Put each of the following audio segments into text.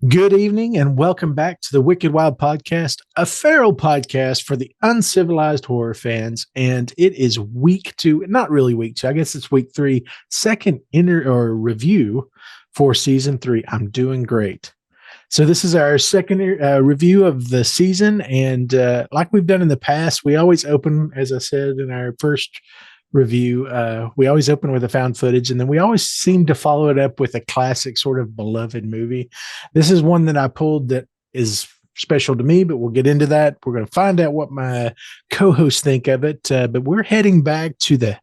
Good evening and welcome back to the Wicked Wild Podcast, a feral podcast for the uncivilized horror fans. And it is week two, not really week two, I guess it's week three, second review for season three. I'm doing great. So this is our second review of the season. And like we've done in the past, we always open, as I said in our first review, we always open with a found footage, and then we always seem to follow it up with a classic sort of beloved movie. This is one that I pulled that is special to me, but we'll get into that. We're going to find out what my co-hosts think of it, but we're heading back to the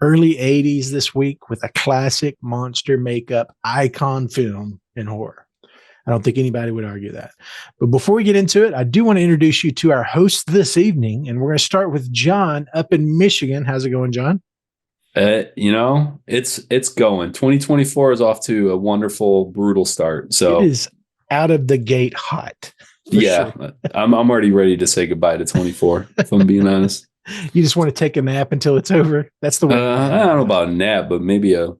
early 80s this week with a classic monster makeup icon film in horror. I don't think anybody would argue that. But before we get into it, I do want to introduce you to our host this evening, and we're going to start with John up in Michigan. How's it going, John? It's going. 2024 is off to a wonderful, brutal start. So it is out of the gate hot. Yeah, sure. I'm already ready to say goodbye to 24, if I'm being honest. You just want to take a nap until it's over? That's the way. I don't know about a nap, but maybe a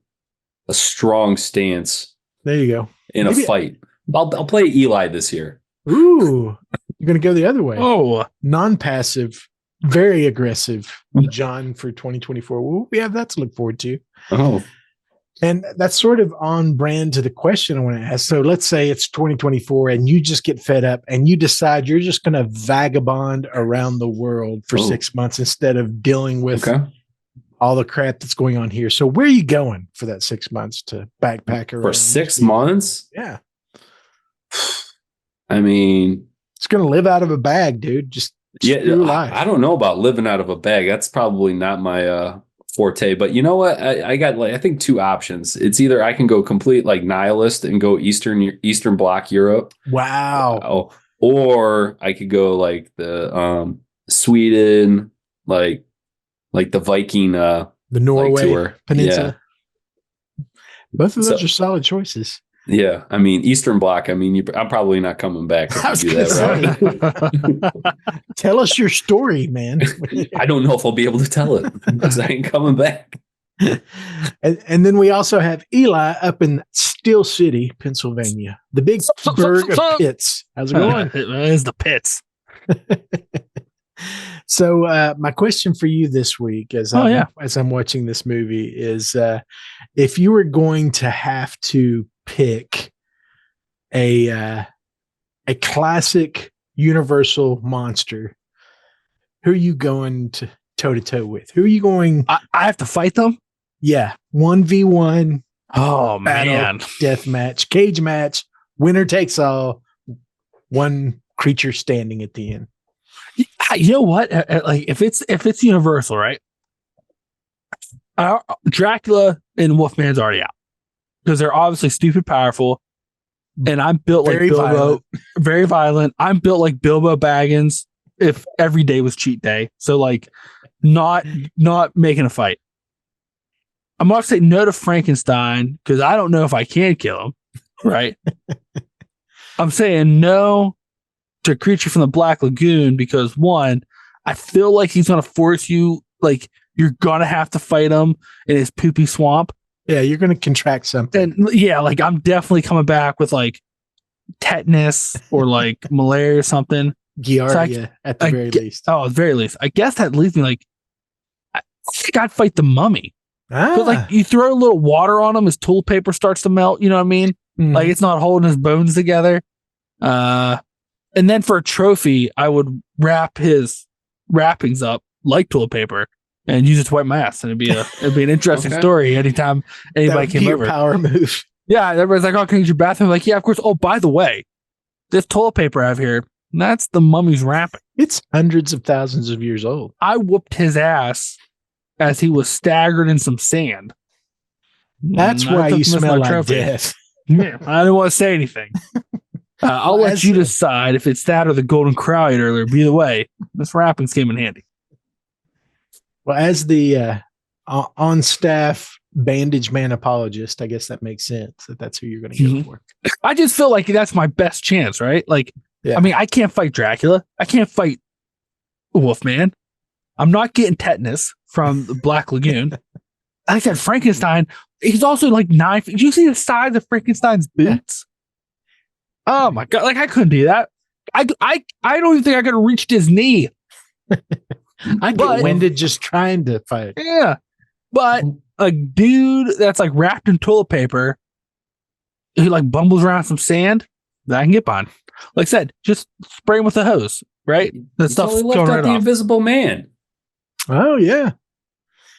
strong stance. There you go. In a fight. I'll play Eli this year. Ooh, you're going to go the other way. Oh, non-passive, very aggressive John for 2024. Well, we have that to look forward to. Oh, and that's sort of on brand to the question I want to ask. So let's say it's 2024 and you just get fed up and you decide you're just going to vagabond around the world for 6 months instead of dealing with all the crap that's going on here. So where are you going for that 6 months to backpack around? For 6 months? Yeah. I mean, it's going to live out of a bag, dude. Just life. I don't know about living out of a bag. That's probably not my forte. But you know what? I got I think two options. It's either I can go complete nihilist and go Eastern Bloc Europe. Wow. Or I could go the Sweden, like the Viking, the Norway tour. Peninsula. Yeah. Both of those are solid choices. Yeah, I mean Eastern Bloc. I mean, I'm probably not coming back if you do that, right? Tell us your story, man. I don't know if I'll be able to tell it because I ain't coming back. And then we also have Eli up in Steel City, Pennsylvania, the big burg of Pitts. How's it going? It is the Pitts. So my question for you this week, as I'm watching this movie, is if you were going to have to pick a classic universal monster, who are you going to toe to toe with? Who are you going? I have to fight them. Yeah, 1v1. Oh battle, man, death match, cage match, winner takes all. One creature standing at the end. You know what? If it's universal, right? Dracula and Wolfman's already out because they're obviously stupid powerful, and I'm built like Bilbo, very violent. I'm built like Bilbo Baggins. If every day was cheat day, so not making a fight. I'm gonna say no to Frankenstein because I don't know if I can kill him. Right? I'm saying no to a creature from the Black Lagoon because one, I feel like he's gonna force you, you're gonna have to fight him in his poopy swamp. Yeah, you're gonna contract something. And yeah, I'm definitely coming back with tetanus or malaria or something. Giardia at the very least. Oh, at the very least. I guess that leaves me I think I'd fight the mummy. But you throw a little water on him, his toilet paper starts to melt. You know what I mean? Mm-hmm. It's not holding his bones together. And then for a trophy, I would wrap his wrappings up like toilet paper and use it to wipe my ass. And it'd be an interesting story anytime anybody came over. Power move. Yeah, everybody's like, "Oh, can you use your bathroom?" Like, yeah, of course. Oh, by the way, this toilet paper I have here, that's the mummy's wrapping. It's hundreds of thousands of years old. I whooped his ass as he was staggered in some sand. That's why you smell like death. Yeah, I didn't want to say anything. I'll let you decide if it's that or the golden crow I ate earlier. But either way, this wrappings came in handy. Well, as the on-staff bandage man apologist, I guess that makes sense that's who you're going to go for. I just feel like that's my best chance, right? I mean, I can't fight Dracula. I can't fight Wolfman. I'm not getting tetanus from the Black Lagoon. Like I said, Frankenstein, he's also 9 feet. Did you see the size of Frankenstein's boots? Oh my God. Like I couldn't do that. I don't even think I could have reached his knee. I get winded just trying to fight. Yeah. But a dude that's like wrapped in toilet paper, who like bumbles around some sand, that I can get behind. Like I said, just spray him with a hose, right? That stuff's He left going out right the off. Invisible Man. Oh yeah.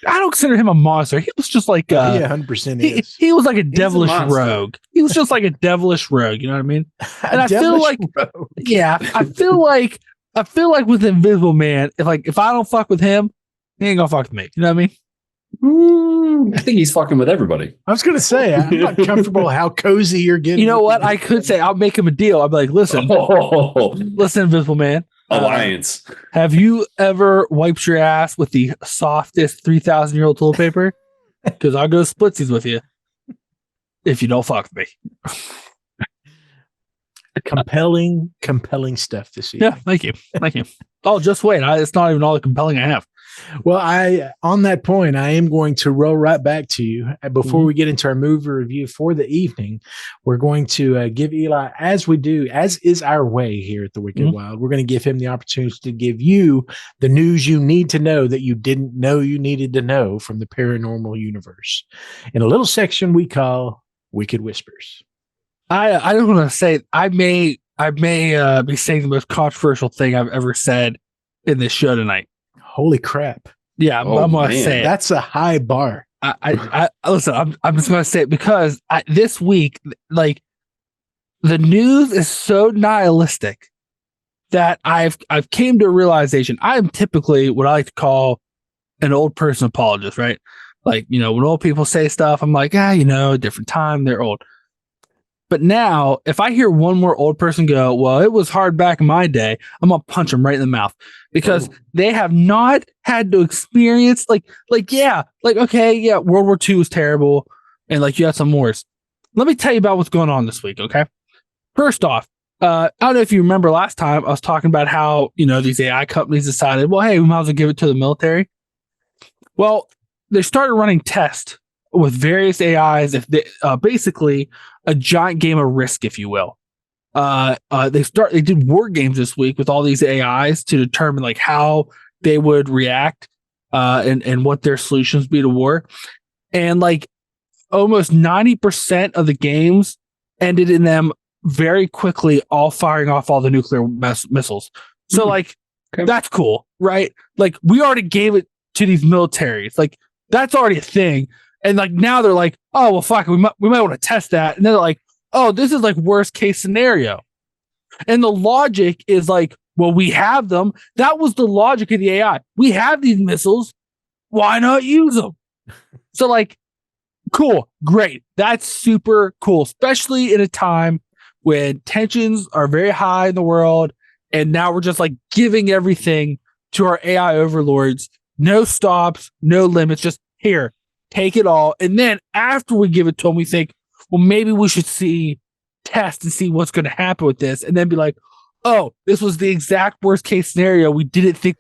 I don't consider him a monster. He was just like yeah, 100% is. he was like a He's a devilish monster. rogue. He was just like a devilish rogue, you know what I mean? And I feel like rogue. yeah, I feel like with Invisible Man, if I don't fuck with him, he ain't gonna fuck with me. You know what I mean? I think he's fucking with everybody. I was gonna say I'm not comfortable how cozy you're getting. You know what? I could say I'll make him a deal. I'll be like, listen, listen, Invisible Man. Alliance. Have you ever wiped your ass with the softest 3,000-year-old toilet paper? Because I'll go splitsies with you if you don't fuck with me. compelling stuff this evening. Yeah, thank you. Oh, just wait. It's not even all the compelling I have. Well, on that point, I am going to roll right back to you. Before we get into our movie review for the evening, we're going to give Eli, as is our way here at the Wicked Wild, we're going to give him the opportunity to give you the news you need to know that you didn't know you needed to know from the paranormal universe in a little section we call Wicked Whispers. I don't want to say I may be saying the most controversial thing I've ever said in this show tonight. Holy crap! Yeah, I'm gonna say it. That's a high bar. I listen. I'm just gonna say it because this week, like, the news is so nihilistic that I've came to a realization. I am typically what I like to call an old person apologist, right? Like, you know, when old people say stuff, I'm like, different time, they're old. But now, if I hear one more old person go, well, it was hard back in my day, I'm going to punch them right in the mouth because they have not had to experience World War II was terrible. And like, you had some wars. Let me tell you about what's going on this week. Okay. First off, I don't know if you remember last time I was talking about how, these AI companies decided, well, hey, we might as well give it to the military. Well, they started running tests with various AIs, if they basically a giant game of Risk, if you will. They did war games this week with all these AIs to determine like how they would react and what their solutions be to war. And like almost 90% of the games ended in them very quickly all firing off all the nuclear missiles. So that's cool, right? Like we already gave it to these militaries. Like that's already a thing. And like now they're like, oh well, fuck, we might want to test that. And then they're like, oh, this is like worst case scenario. And the logic is like, well, we have them. That was the logic of the AI. We have these missiles. Why not use them? So like, cool, great. That's super cool, especially in a time when tensions are very high in the world. And now we're just like giving everything to our AI overlords. No stops, no limits, just here. Take it all. And then after we give it to them, we think, well, maybe we should test and see what's going to happen with this. And then be like, oh, this was the exact worst case scenario we didn't think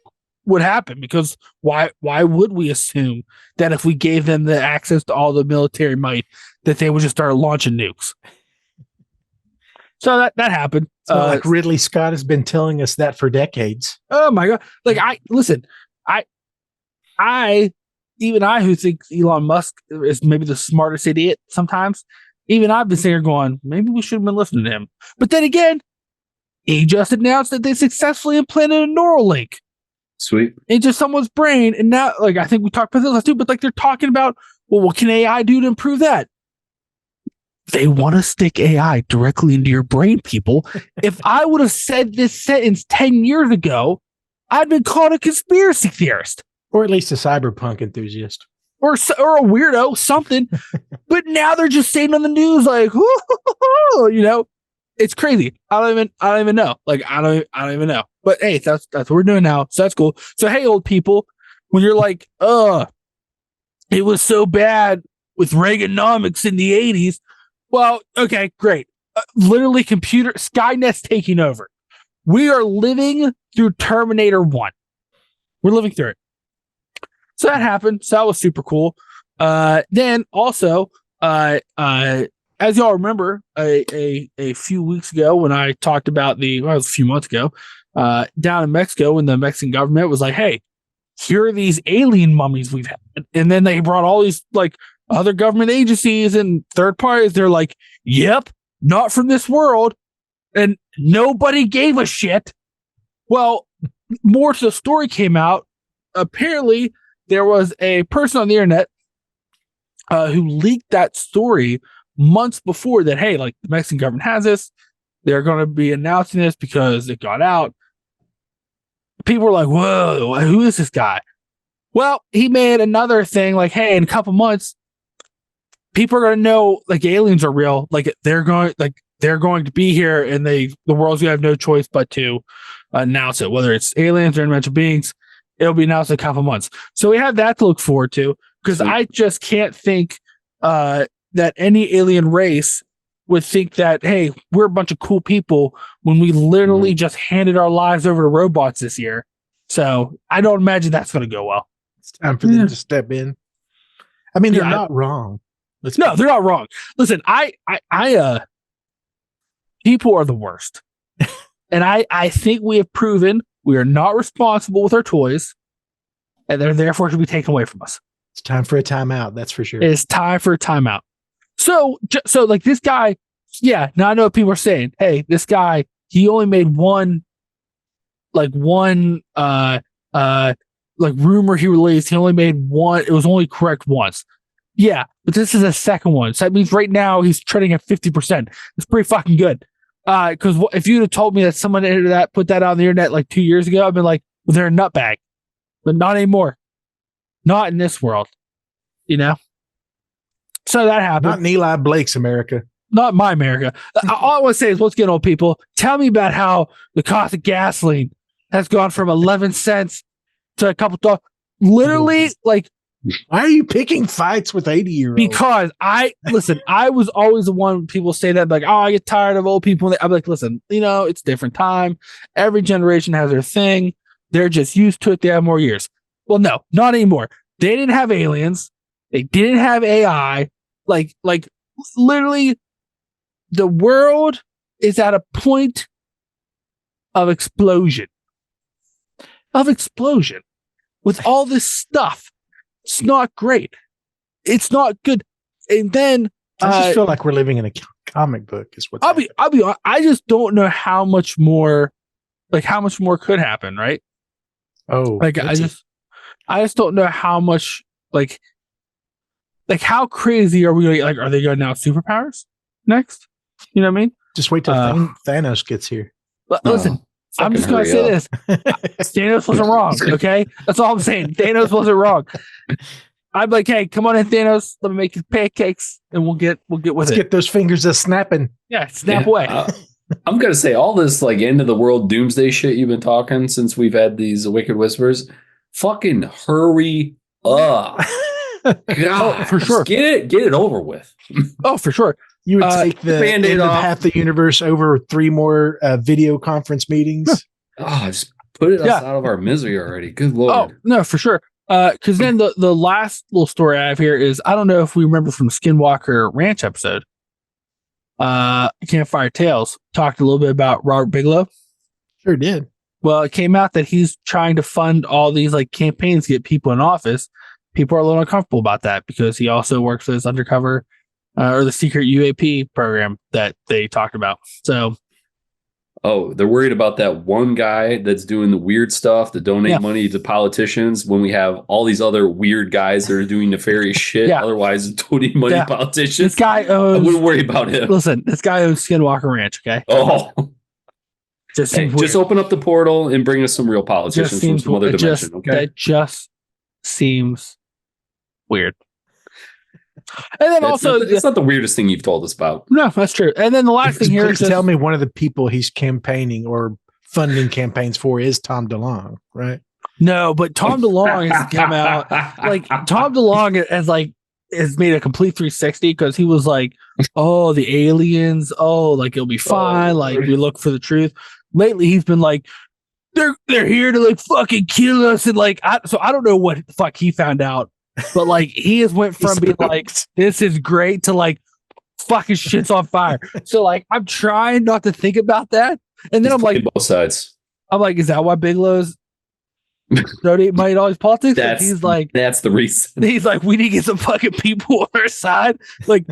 would happen. Because why would we assume that if we gave them the access to all the military might, that they would just start launching nukes? So that happened. Like Ridley Scott has been telling us that for decades. Oh my God. Like even I, who thinks Elon Musk is maybe the smartest idiot sometimes, even I've been sitting here going, maybe we should have been listening to him. But then again, he just announced that they successfully implanted a neural link. Sweet. Into someone's brain. And now, like, I think we talked about this last too, but like they're talking about, well, what can AI do to improve that? They want to stick AI directly into your brain, people. If I would have said this sentence 10 years ago, I'd been called a conspiracy theorist. Or at least a cyberpunk enthusiast. Or a weirdo, something. But now they're just saying on the news, like, it's crazy. I don't even know. Like, I don't even know. But hey, that's what we're doing now. So that's cool. So hey, old people, when you're like, it was so bad with Reaganomics in the 80s. Well, okay, great. Literally Skynet's taking over. We are living through Terminator 1. We're living through it. So that happened. So that was super cool. Then also, as y'all remember, a few weeks ago when I talked about it was a few months ago, down in Mexico, when the Mexican government was like, "Hey, here are these alien mummies we've had," and then they brought all these like other government agencies and third parties. They're like, "Yep, not from this world," and nobody gave a shit. Well, more to the story came out. Apparently, there was a person on the internet who leaked that story months before that. Hey, like the Mexican government has this. They're going to be announcing this because it got out. People were like, "Whoa, who is this guy?" Well, he made another thing like, "Hey, in a couple months, people are going to know like aliens are real. Like they're going to be here, and the world's going to have no choice but to announce it. Whether it's aliens or interdimensional beings, it'll be announced in a couple months." So we have that to look forward to, because I just can't think that any alien race would think that, hey, we're a bunch of cool people when we literally just handed our lives over to robots this year. So I don't imagine that's going to go well. It's time for them to step in. I mean, they're not wrong. No, they're not wrong. Listen, people are the worst. And I think we have proven we are not responsible with our toys, and they're therefore to be taken away from us. It's time for a timeout. That's for sure. It's time for a timeout. So like this guy, yeah. Now I know what people are saying. Hey, this guy, he only made one rumor he released. He only made one. It was only correct once. Yeah, but this is a second one. So that means right now he's trading at 50%. It's pretty fucking good. Because if you'd have told me that someone put that on the internet like 2 years ago, I'd been like, well, they're a nutbag. But not anymore. Not in this world. You know? So that happened. Not in Eli Blake's America. Not my America. All I want to say is, once again, old people, tell me about how the cost of gasoline has gone from 11 cents to a couple dollars. Literally, like, why are you picking fights with 80-year-olds? Because I was always the one people say that, like, oh, I get tired of old people. I'm like, listen, it's different time. Every generation has their thing. They're just used to it. They have more years. Well, no, not anymore. They didn't have aliens. They didn't have AI. Like literally, the world is at a point of explosion. With all this stuff. It's not great. It's not good. And then I just feel like we're living in a comic book. Is what I'll be honest, I just don't know how much more could happen, right? Oh, like I just don't know how much like how crazy are we going to get? Like, are they going to now superpowers next? You know what I mean? Just wait till Thanos gets here. But listen, I'm just going to say this. Thanos wasn't wrong, okay? That's all I'm saying. Thanos wasn't wrong. I'm like, hey, come on in, Thanos. Let me make you pancakes, and we'll get with Let's it. Get those fingers a snapping. Yeah, snap away. I'm going to say all this like end of the world doomsday shit you've been talking since we've had these Wicked Whispers. Fucking hurry up. God, for sure. Get it over with. Oh, for sure. You would take the Band-Aid end of off. half the universe over 3 more video conference meetings. Oh, just put us out of our misery already. Good Lord. Oh, no, for sure. Because then the last little story I have here is, I don't know if we remember from the Skinwalker Ranch episode. Campfire Tales talked a little bit about Robert Bigelow. Sure did. Well, it came out that he's trying to fund all these like campaigns to get people in office. People are a little uncomfortable about that because he also works for this undercover or the secret UAP program that they talked about. So, they're worried about that one guy that's doing the weird stuff to donate money to politicians when we have all these other weird guys that are doing nefarious shit. Otherwise, donating money to politicians. This guy owns. I wouldn't worry about him. Listen, this guy owns Skinwalker Ranch. Okay. Oh. Just open up the portal and bring us some real politicians from some other dimension. That just seems weird. And then it's not the weirdest thing you've told us about. No, that's true. And then the last thing here is tell me one of the people he's campaigning or funding campaigns for is Tom DeLonge, right? No, but Tom DeLonge has come out like Tom DeLonge has made a complete 360 because he was like, oh, the aliens, like it'll be fine, like we look for the truth. Lately, he's been like, they're here to like fucking kill us, and like I don't know what the fuck he found out, but like he has went from being like, this is great to like, fucking shit's on fire. So like, I'm trying not to think about that. And then I'm like, both sides. I'm like, is that why Bigelow's donate money to all his politics? He's like, that's the reason. He's like, we need to get some fucking people on our side. You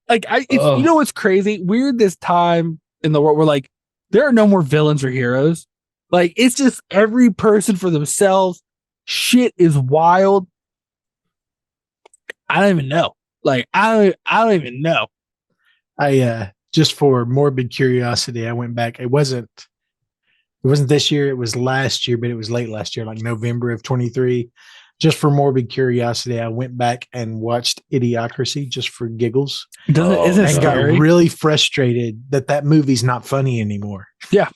know what's crazy? We're this time in the world where like there are no more villains or heroes. Like it's just every person for themselves. Shit is wild. I don't even know. Like I don't even know. I just for morbid curiosity, I went back. It wasn't this year, it was last year, but it was late last year, like November of 23. Just for morbid curiosity, I went back and watched Idiocracy just for giggles. Isn't it scary? Got really frustrated that movie's not funny anymore. Yeah.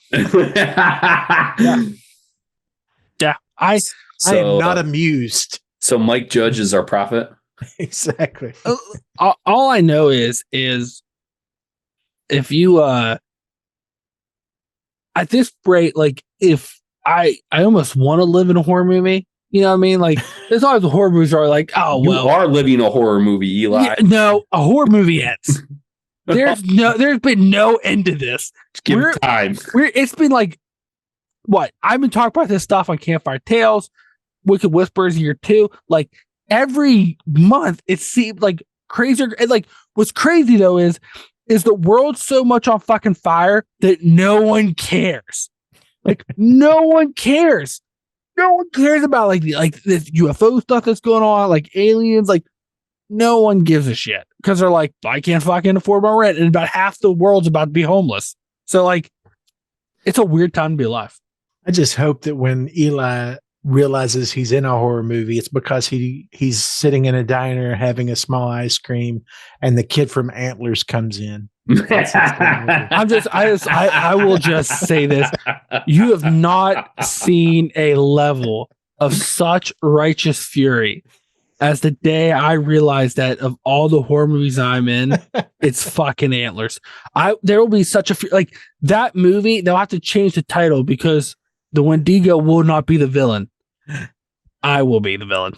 Yeah. I am not amused. So Mike Judge is our prophet. Exactly. All I know is if you at this rate, like if I almost want to live in a horror movie. You know what I mean? Like there's always horror movies are like, oh well. You are living a horror movie, Eli. Yeah, no, a horror movie ends. There's been no end to this. Just give it time. It's been like what? I've been talking about this stuff on Campfire Tales, Wicked Whispers year 2. Like every month it seemed like crazier. And like what's crazy though is the world so much on fucking fire that no one cares. Like no one cares. No one cares about like this UFO stuff that's going on, like aliens. Like no one gives a shit because they're like, I can't fucking afford my rent, and about half the world's about to be homeless. So like, it's a weird time to be alive. I just hope that when Eli realizes he's in a horror movie, it's because he's sitting in a diner having a small ice cream, and the kid from Antlers comes in. I will just say this. You have not seen a level of such righteous fury as the day I realized that of all the horror movies I'm in, it's fucking Antlers. There will be such a like that movie. They'll have to change the title because the Wendigo will not be the villain. I will be the villain.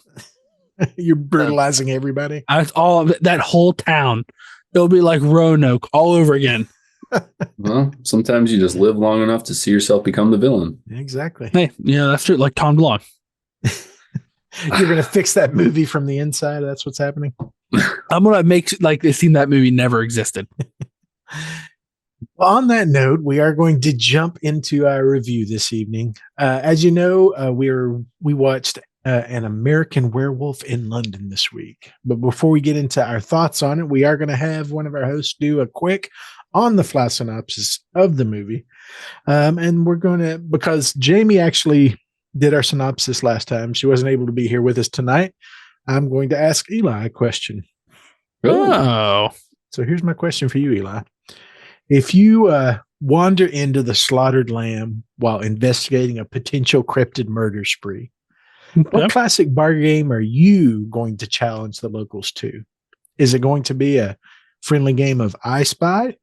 You're brutalizing everybody. All that whole town. It'll be like Roanoke all over again. Well, sometimes you just live long enough to see yourself become the villain. Exactly. Hey, yeah, that's true. Like Tom DeLonge. You're going to fix that movie from the inside. That's what's happening. I'm going to make like it seem that movie never existed. Well, on that note, we are going to jump into our review this evening. As you know, we watched an American Werewolf in London this week. But before we get into our thoughts on it, we are going to have one of our hosts do a quick on the fly synopsis of the movie. And we're going to, because Jamie actually did our synopsis last time, she wasn't able to be here with us tonight. I'm going to ask Eli a question. Oh. So here's my question for you, Eli. If you wander into the Slaughtered Lamb while investigating a potential cryptid murder spree, what classic bar game are you going to challenge the locals to? Is it going to be a friendly game of I Spy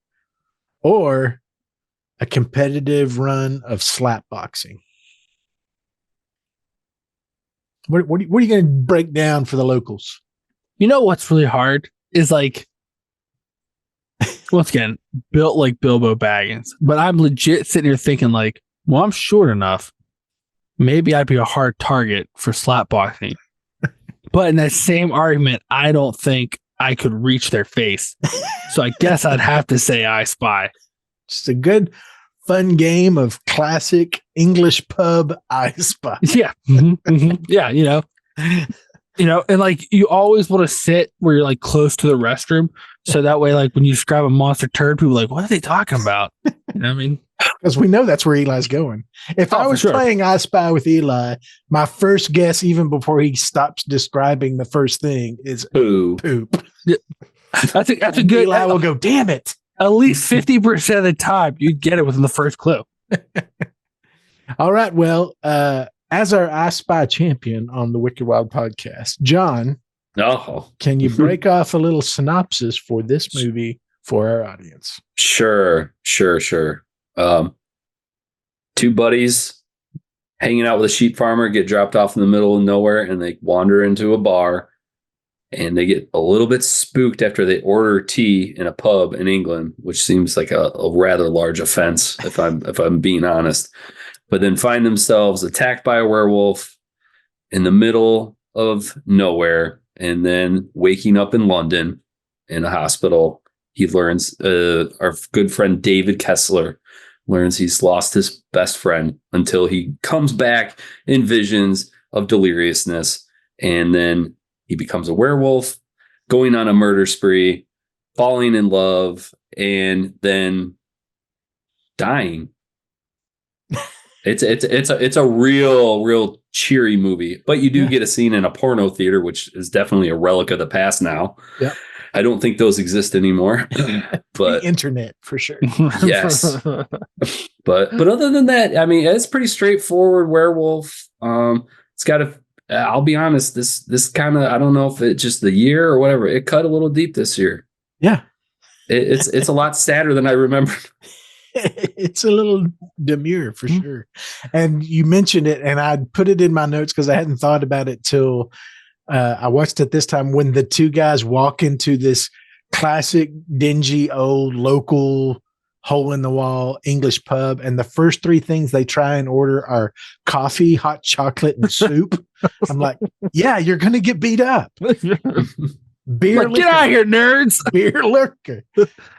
or a competitive run of slap boxing? What are you going to break down for the locals? You know what's really hard is like, once again, built like Bilbo Baggins, but I'm legit sitting here thinking like, well, I'm short enough. Maybe I'd be a hard target for slapboxing. But in that same argument, I don't think I could reach their face. So I guess I'd have to say I Spy. Just a good, fun game of classic English pub I Spy. Yeah. Mm-hmm, mm-hmm. Yeah, and like you always want to sit where you're like close to the restroom. So that way, like when you grab a monster turd, people are like, what are they talking about? You know what I mean? Because we know that's where Eli's going. If I was playing I Spy with Eli, my first guess, even before he stops describing the first thing, is poop. Yeah. That's a good. Eli will go, damn it. At least 50% of the time, you'd get it within the first clue. All right. Well, as our I Spy champion on the Wicked Wild podcast, John, can you break off a little synopsis for this movie for our audience? Sure. Two buddies hanging out with a sheep farmer get dropped off in the middle of nowhere, and they wander into a bar. Mm-hmm. and they get a little bit spooked after they order tea in a pub in England, which seems like a rather large offense if I'm being honest. But then find themselves attacked by a werewolf in the middle of nowhere, and then waking up in London in a hospital. He learns our good friend David Kessler learns he's lost his best friend until he comes back in visions of deliriousness, and then he becomes a werewolf, going on a murder spree, falling in love, and then dying. It's a real cheery movie, but you do get a scene in a porno theater, which is definitely a relic of the past now. Yeah, I don't think those exist anymore, but the internet for sure. Yes, but other than that, I mean, it's pretty straightforward werewolf. It's got a. I'll be honest, this kind of, I don't know if it's just the year or whatever. It cut a little deep this year. Yeah, it's a lot sadder than I remember. It's a little demure for sure. And you mentioned it, and I put it in my notes because I hadn't thought about it till I watched it this time, when the two guys walk into this classic, dingy, old, local, hole in the wall English pub, and the first three things they try and order are coffee, hot chocolate, and soup. I'm like, yeah, you're going to get beat up. Beer, like, get out of here, nerds. Beer lurker.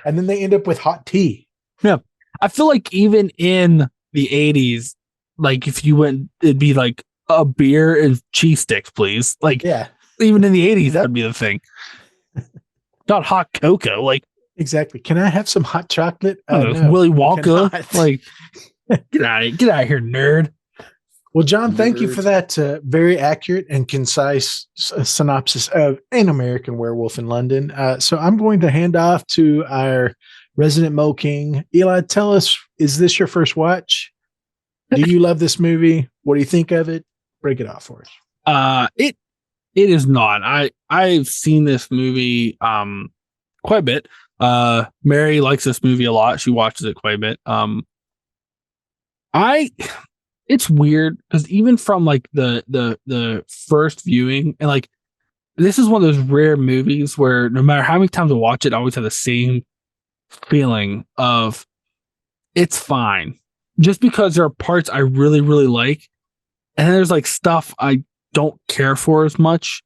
And then they end up with hot tea. Yeah. I feel like even in the 80s, like if you went, it'd be like a beer and cheese sticks, please. Like, yeah, even in the 80s, that would be the thing. Not hot cocoa. Like, exactly. Can I have some hot chocolate? No, Willy Wonka. Like, get out of here, nerd. Well, John, thank you for that very accurate and concise synopsis of An American Werewolf in London. So I'm going to hand off to our resident Mo King. Eli, tell us, is this your first watch? Do you love this movie? What do you think of it? Break it off for us. It is not. I've seen this movie quite a bit. Mary likes this movie a lot. She watches it quite a bit. It's weird because even from like the first viewing, and like this is one of those rare movies where no matter how many times I watch it, I always have the same feeling of it's fine. Just because there are parts I really, really like, and then there's like stuff I don't care for as much.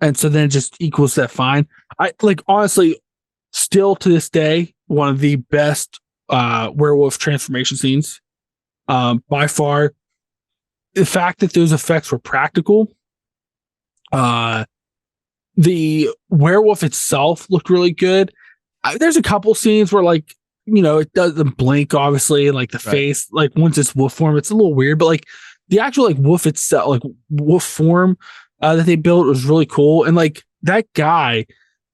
And so then it just equals that fine. I like, honestly, still to this day, one of the best werewolf transformation scenes by far. The fact that those effects were practical, the werewolf itself looked really good. There's a couple scenes where, like, you know, it doesn't blink, obviously, like the face, like once it's wolf form, it's a little weird, but like the actual like wolf itself, like wolf form that they built was really cool. And like that guy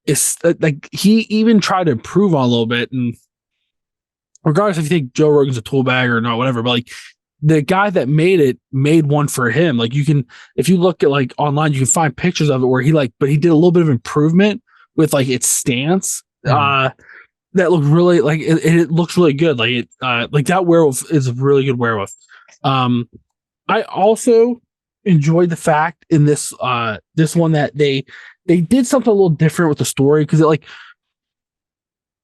is like, he even tried to improve on a little bit. And regardless if you think Joe Rogan's a tool bag or not, whatever, but like the guy that made it made one for him. Like you can, if you look at like online, you can find pictures of it where he like, but he did a little bit of improvement with like its stance. That looked really like it looks really good. Like it, like that werewolf is a really good werewolf. I also enjoyed the fact in this one that they did something a little different with the story, because it like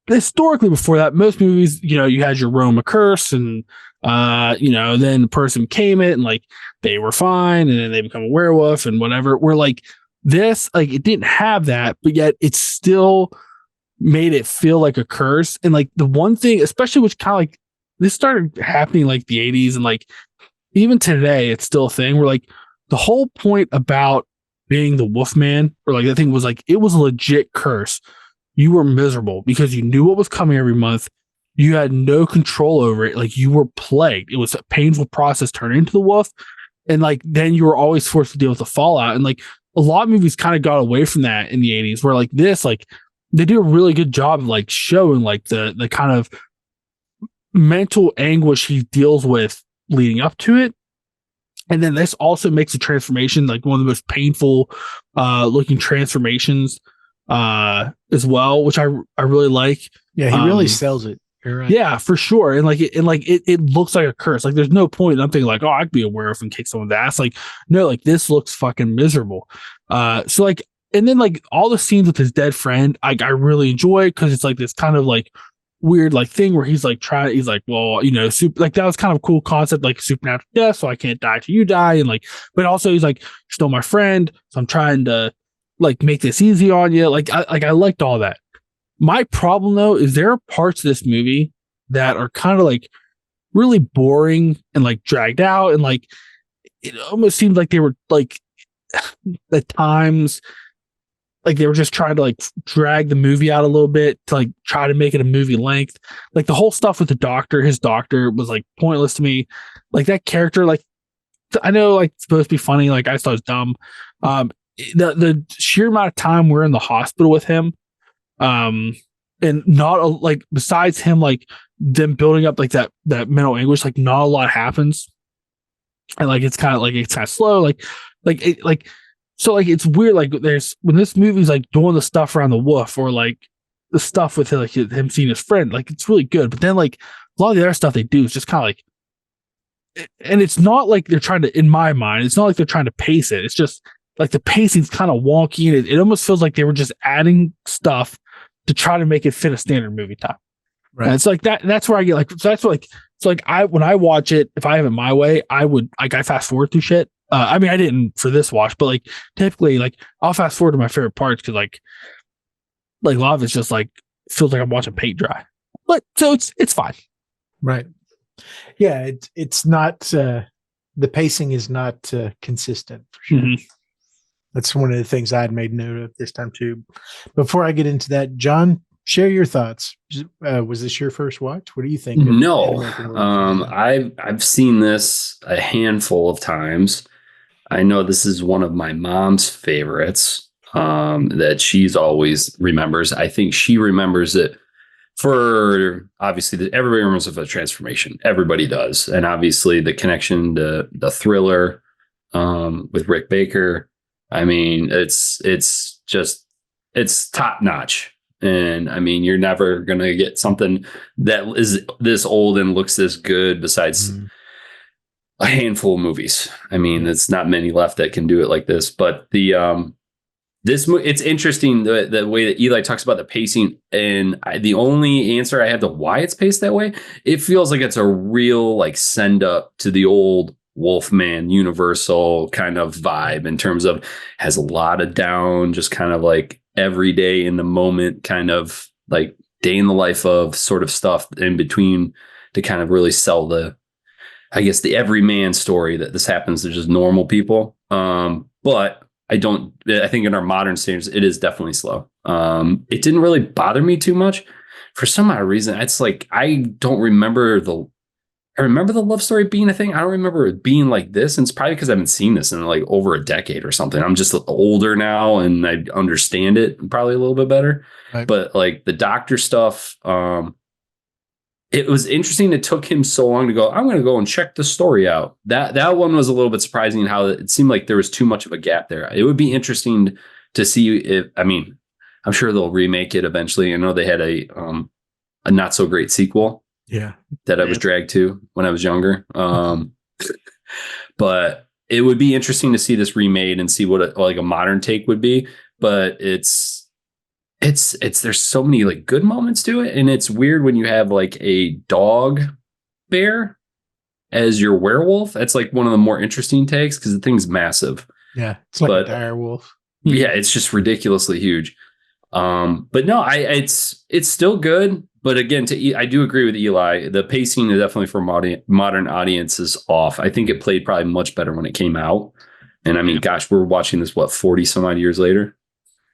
historically before that, most movies, you know, you had your Roma curse and you know, then the person became it and like they were fine and then they become a werewolf and whatever. Where like this, like it didn't have that, but yet it's still made it feel like a curse. And like the one thing, especially which kind of like this started happening like the 80s, and like even today it's still a thing where like the whole point about being the Wolfman, or like that thing was like, it was a legit curse. You were miserable because you knew what was coming every month. You had no control over it. Like you were plagued. It was a painful process turning into the wolf. And like, then you were always forced to deal with the fallout. And like a lot of movies kind of got away from that in the 80s, where like this, like they do a really good job of like showing like the kind of mental anguish he deals with leading up to it. And then this also makes the transformation like one of the most painful looking transformations as well, which I really like. Yeah, he really sells it. You're right. Yeah, for sure. And like it looks like a curse. Like there's no point. I'm thinking like, oh, I could be a werewolf and kick someone's ass. Like, no, like this looks fucking miserable. So like and then like all the scenes with his dead friend, I really enjoy because it's like this kind of like weird like thing where he's like he's like, well, you know, like that was kind of a cool concept, like supernatural death, so I can't die till you die, and like, but also he's like, you're still my friend, so I'm trying to like make this easy on you. Like I liked all that. My problem though is there are parts of this movie that are kind of like really boring and like dragged out, and like it almost seemed like they were like at times like they were just trying to like drag the movie out a little bit to like try to make it a movie length. Like the whole stuff with the doctor, his doctor was like pointless to me. Like that character, like I know like it's supposed to be funny, like I just thought it was dumb. The sheer amount of time we're in the hospital with him, and not like besides him like them building up like that mental anguish, like not a lot happens, and like it's kind of slow, so like it's weird, like there's when this movie's like doing the stuff around the wolf or like the stuff with like him seeing his friend, like it's really good, but then like a lot of the other stuff they do is just kind of like, and it's not like they're trying to, in my mind, it's not like they're trying to pace it, it's just like the pacing's kind of wonky, and it almost feels like they were just adding stuff to try to make it fit a standard movie time. Right. And it's like that's where I get like, so that's what, like, it's like when I watch it, if I have it my way, I would like, I fast forward through shit. I mean, I didn't for this watch, but like typically like I'll fast forward to my favorite parts. Cause like a lot of it's just like, feels like I'm watching paint dry, but so it's fine. Right. Yeah. It's not, the pacing is not consistent for sure. Mm-hmm. That's one of the things I had made note of this time too. Before I get into that, John, share your thoughts. Was this your first watch? What do you think? No, I've seen this a handful of times. I know this is one of my mom's favorites that she's always remembers. I think she remembers it for obviously everybody remembers it for the transformation. Everybody does, and obviously the connection to the thriller with Rick Baker. I mean, it's top notch. And I mean, you're never going to get something that is this old and looks this good besides a handful of movies. I mean, it's not many left that can do it like this, but it's interesting the way that Eli talks about the pacing, and the only answer I have to why it's paced that way, it feels like it's a real like send up to the old Wolfman Universal kind of vibe in terms of has a lot of down, just kind of like every day in the moment, kind of like day in the life of sort of stuff in between to kind of really sell the everyman story that this happens to just normal people. But I think in our modern standards, it is definitely slow. It didn't really bother me too much for some odd reason. It's like, I remember the love story being a thing. I don't remember it being like this. And it's probably because I haven't seen this in like over a decade or something. I'm just older now and I understand it probably a little bit better. Right. But like the doctor stuff, it was interesting. It took him so long to go, I'm going to go and check the story out. That one was a little bit surprising how it seemed like there was too much of a gap there. It would be interesting to see if, I mean, I'm sure they'll remake it eventually. I know they had a not so great sequel. Yeah. That I was dragged to when I was younger. But it would be interesting to see this remade and see what a modern take would be. But it's there's so many like good moments to it. And it's weird when you have like a dog bear as your werewolf. That's like one of the more interesting takes because the thing's massive. Yeah. It's like a dire wolf. Yeah. It's just ridiculously huge. But no, it's still good. But again, I do agree with Eli. The pacing is definitely for modern audiences off. I think it played probably much better when it came out. And I mean, gosh, we're watching this, 40 some odd years later?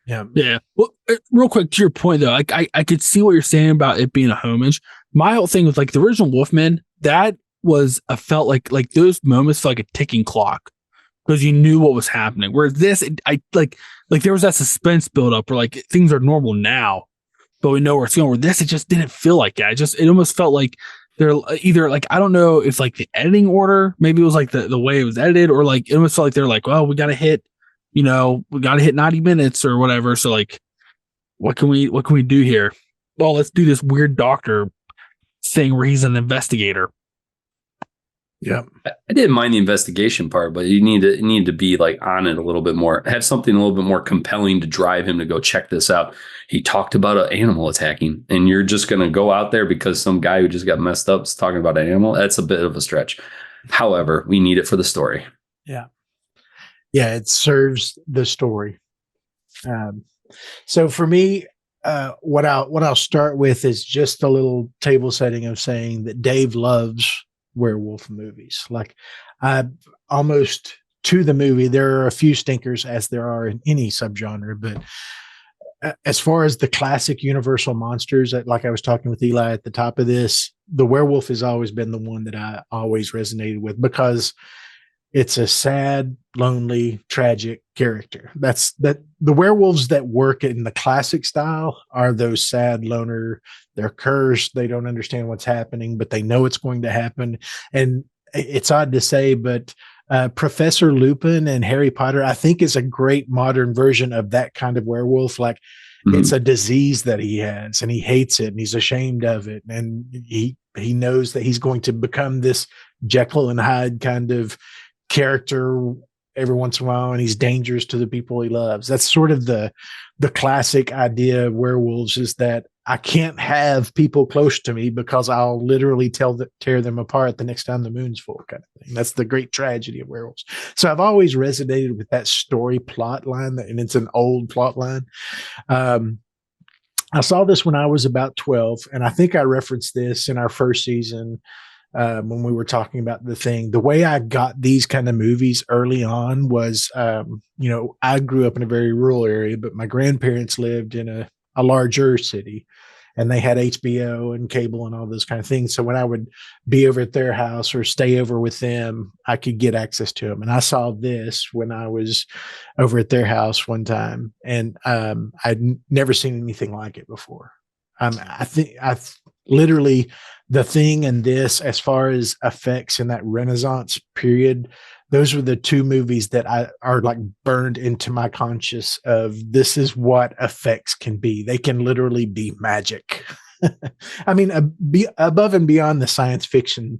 Yeah. Yeah. Well, real quick to your point, though, I could see what you're saying about it being a homage. My whole thing was like the original Wolfman, that was felt like those moments felt like a ticking clock because you knew what was happening. Whereas this, I like there was that suspense buildup where like things are normal now, but we know where it's going. Where this, it just didn't feel like that. It almost felt like they're either like, I don't know if like the editing order, maybe it was like the way it was edited, or like it almost felt like they're like, well, we got to hit 90 minutes or whatever. So like, what can we do here? Well, let's do this weird doctor thing where he's an investigator. Yeah. I didn't mind the investigation part, but you need to be like on it a little bit more. Have something a little bit more compelling to drive him to go check this out. He talked about an animal attacking, and you're just going to go out there because some guy who just got messed up is talking about an animal. That's a bit of a stretch. However, we need it for the story. Yeah. Yeah. It serves the story. So for me, what I'll start with is just a little table setting of saying that Dave loves werewolf movies. Like, almost to the movie, there are a few stinkers, as there are in any subgenre, but as far as the classic universal monsters, like I was talking with Eli at the top of this, the werewolf has always been the one that I always resonated with, because it's a sad, lonely, tragic character. That the werewolves that work in the classic style are those sad loner. They're cursed. They don't understand what's happening, but they know it's going to happen. And it's odd to say, but Professor Lupin and Harry Potter, I think, is a great modern version of that kind of werewolf. Like, it's a disease that he has, and he hates it, and he's ashamed of it, and he knows that he's going to become this Jekyll and Hyde kind of character every once in a while, and he's dangerous to the people he loves. That's sort of the classic idea of werewolves, is that I can't have people close to me because I'll literally tear them apart the next time the moon's full, kind of thing. That's the great tragedy of werewolves. So I've always resonated with that story plot line, and it's an old plot line. I saw this when I was about 12, and I think I referenced this in our first season when we were talking about The Thing. The way I got these kind of movies early on was, I grew up in a very rural area, but my grandparents lived in a larger city, and they had HBO and cable and all those kind of things. So when I would be over at their house or stay over with them, I could get access to them. And I saw this when I was over at their house one time, and I'd never seen anything like it before. I think literally The Thing and this, as far as effects in that Renaissance period, those were the two movies that are like burned into my conscious of, this is what effects can be. They can literally be magic. I mean, be above and beyond the science fiction,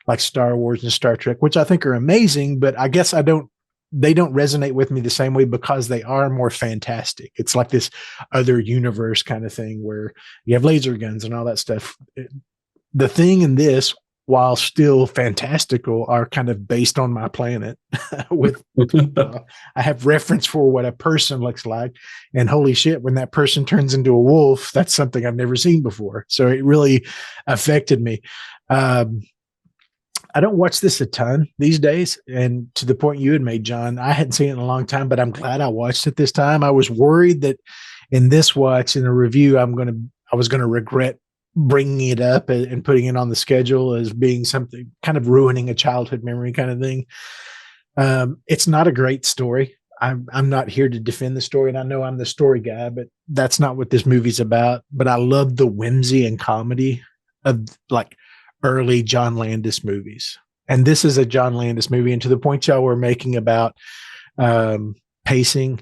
like Star Wars and Star Trek, which I think are amazing, but I guess they don't resonate with me the same way because they are more fantastic. It's like this other universe kind of thing where you have laser guns and all that stuff. The Thing and this, while still fantastical, are kind of based on my planet with I have reference for what a person looks like. And holy shit, when that person turns into a wolf, that's something I've never seen before. So it really affected me. I don't watch this a ton these days. And to the point you had made, John, I hadn't seen it in a long time, but I'm glad I watched it this time. I was worried that in this watch, in a review, I was going to regret bringing it up and putting it on the schedule as being something kind of ruining a childhood memory kind of thing. It's not a great story. I'm not here to defend the story, and I know I'm the story guy, but that's not what this movie's about. But I love the whimsy and comedy of like early John Landis movies. And this is a John Landis movie. And to the point y'all were making about pacing,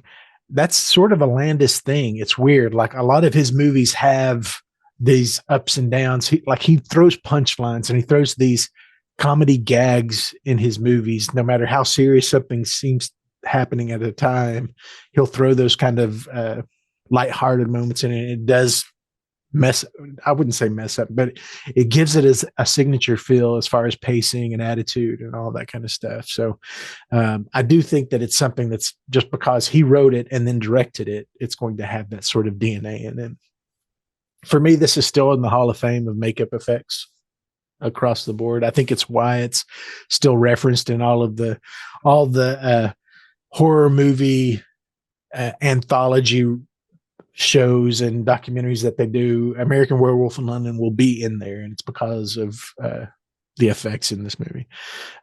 that's sort of a Landis thing. It's weird. Like, a lot of his movies have these ups and downs. He throws punchlines, and he throws these comedy gags in his movies. No matter how serious something seems happening at a time, he'll throw those kind of lighthearted moments in it. It does I wouldn't say mess up, but it gives it as a signature feel as far as pacing and attitude and all that kind of stuff. So I do think that it's something that's, just because he wrote it and then directed it, it's going to have that sort of DNA in it. For me, this is still in the Hall of Fame of makeup effects across the board. I think it's why it's still referenced in all the horror movie anthology shows and documentaries that they do. American Werewolf in London will be in there, and it's because of the effects in this movie.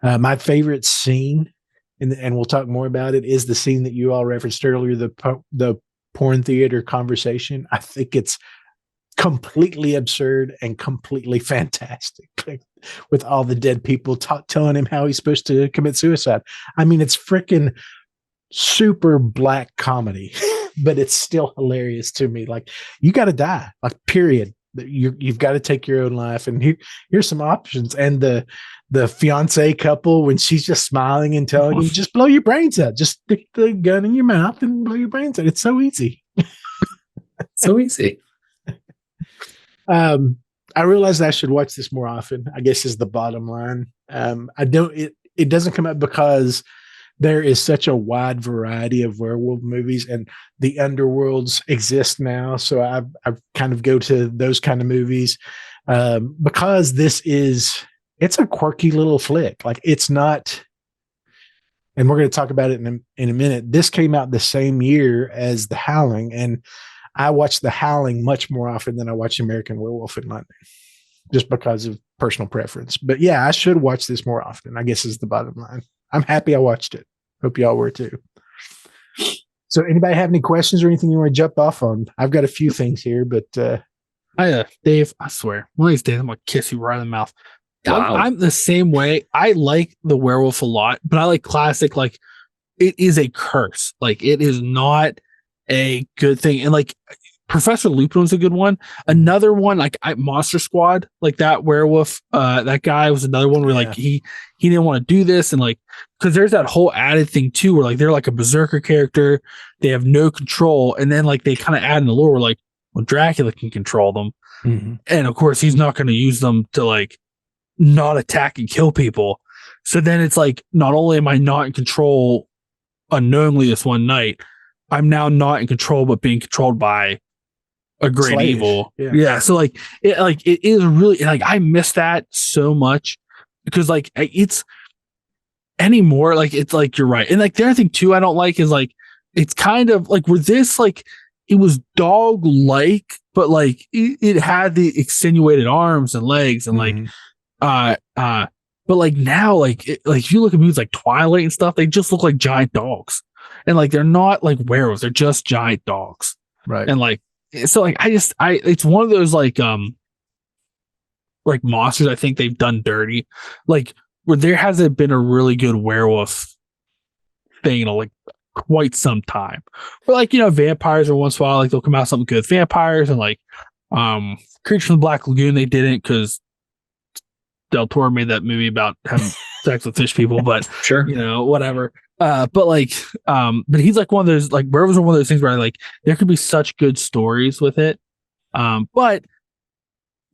My favorite scene, and we'll talk more about it, is the scene that you all referenced earlier, the porn theater conversation. I think it's completely absurd and completely fantastic, with all the dead people telling him how he's supposed to commit suicide. I mean, it's freaking super black comedy, but it's still hilarious to me. Like, you got to die, like, period. You've got to take your own life, and here's some options. And the fiance couple, when she's just smiling and telling him, just blow your brains out, just stick the gun in your mouth and blow your brains out. It's so easy. So easy. I realized I should watch this more often, I guess, is the bottom line. It doesn't come up because there is such a wide variety of werewolf movies, and the underworlds exist now. So I kind of go to those kind of movies because it's a quirky little flick. Like, it's not, and we're going to talk about it in a minute. This came out the same year as The Howling, and I watch The Howling much more often than I watch American Werewolf in London, just because of personal preference. But yeah, I should watch this more often, I guess, is the bottom line. I'm happy I watched it. Hope y'all were too. So anybody have any questions or anything you want to jump off on? I've got a few things here, but Dave, I swear, one of these days I'm going to kiss you right in the mouth. Wow. I'm the same way. I like the werewolf a lot, but I like classic. Like, it is a curse. Like, it is not a good thing. And like, Professor Lupin was a good one. Another one, like Monster Squad, like that werewolf, that guy was another one where like he didn't want to do this, and like, because there's that whole added thing too, where like they're like a berserker character, they have no control, and then like they kind of add in the lore where like, well, Dracula can control them, and of course he's not going to use them to like not attack and kill people. So then it's like, not only am I not in control unknowingly this one night, I'm now not in control, but being controlled by a great Slavish. evil. Yeah. So like it is really, like, I miss that so much, because like it's anymore. Like, it's like, you're right. And like, the other thing too, I don't like is like, it's kind of like, where this, like, it was dog like, but like it had the extenuated arms and legs and like, but like now, like, like if you look at movies like Twilight and stuff, they just look like giant dogs, and like, they're not like werewolves, they're just giant dogs. right. And like, so like, it's one of those like monsters I think they've done dirty, like, where there hasn't been a really good werewolf thing in like quite some time. Or like, vampires are once in a while, like they'll come out with something good. Vampires and like Creature from the Black Lagoon, they didn't, because Del Toro made that movie about having sex with fish people, but Sure. Whatever. But he's like one of those, like, werewolves are one of those things where like there could be such good stories with it. But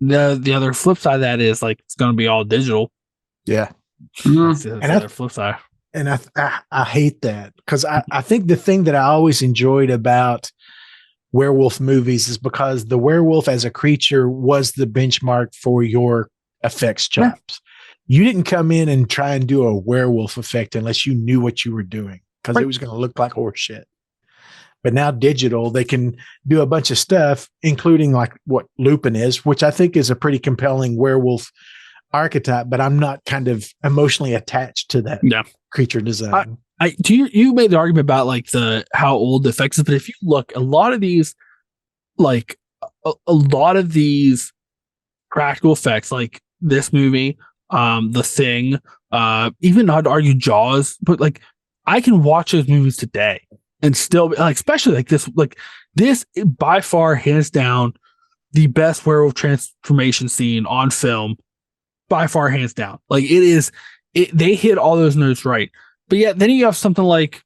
the other flip side of that is like, it's going to be all digital. Yeah. That's the other flip side. And I hate that, because I think the thing that I always enjoyed about werewolf movies is because the werewolf as a creature was the benchmark for your effects chops. You didn't come in and try and do a werewolf effect unless you knew what you were doing, because it was going to look like horse shit. But now digital, they can do a bunch of stuff, including like what Lupin is, which I think is a pretty compelling werewolf archetype, but I'm not kind of emotionally attached to that creature design. You made the argument about like how old the effects is, but if you look, a lot of these practical effects, like this movie, The Thing, even I'd argue Jaws, but like, I can watch those movies today and still, like, especially like this by far, hands down, the best werewolf transformation scene on film, by far, hands down. Like, they hit all those notes right. But yeah, then you have something like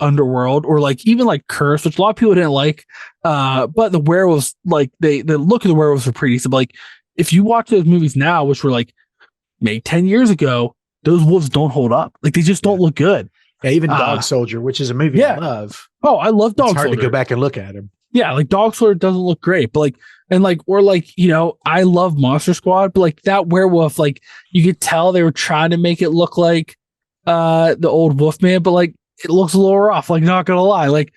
Underworld, or like even like Curse, which a lot of people didn't like. But the werewolves, like the look of the werewolves are pretty decent. But like, if you watch those movies now, which were like made 10 years ago, those wolves don't hold up. Like, they just don't look good. Yeah, even Dog Soldier, which is a movie I love. Oh, I love Dog Soldier. It's hard to go back and look at him. Yeah, like Dog Soldier doesn't look great, but like, and like, or like, I love Monster Squad, but like that werewolf, like, you could tell they were trying to make it look like the old Wolfman, but like, it looks a little rough, like, not gonna lie. Like,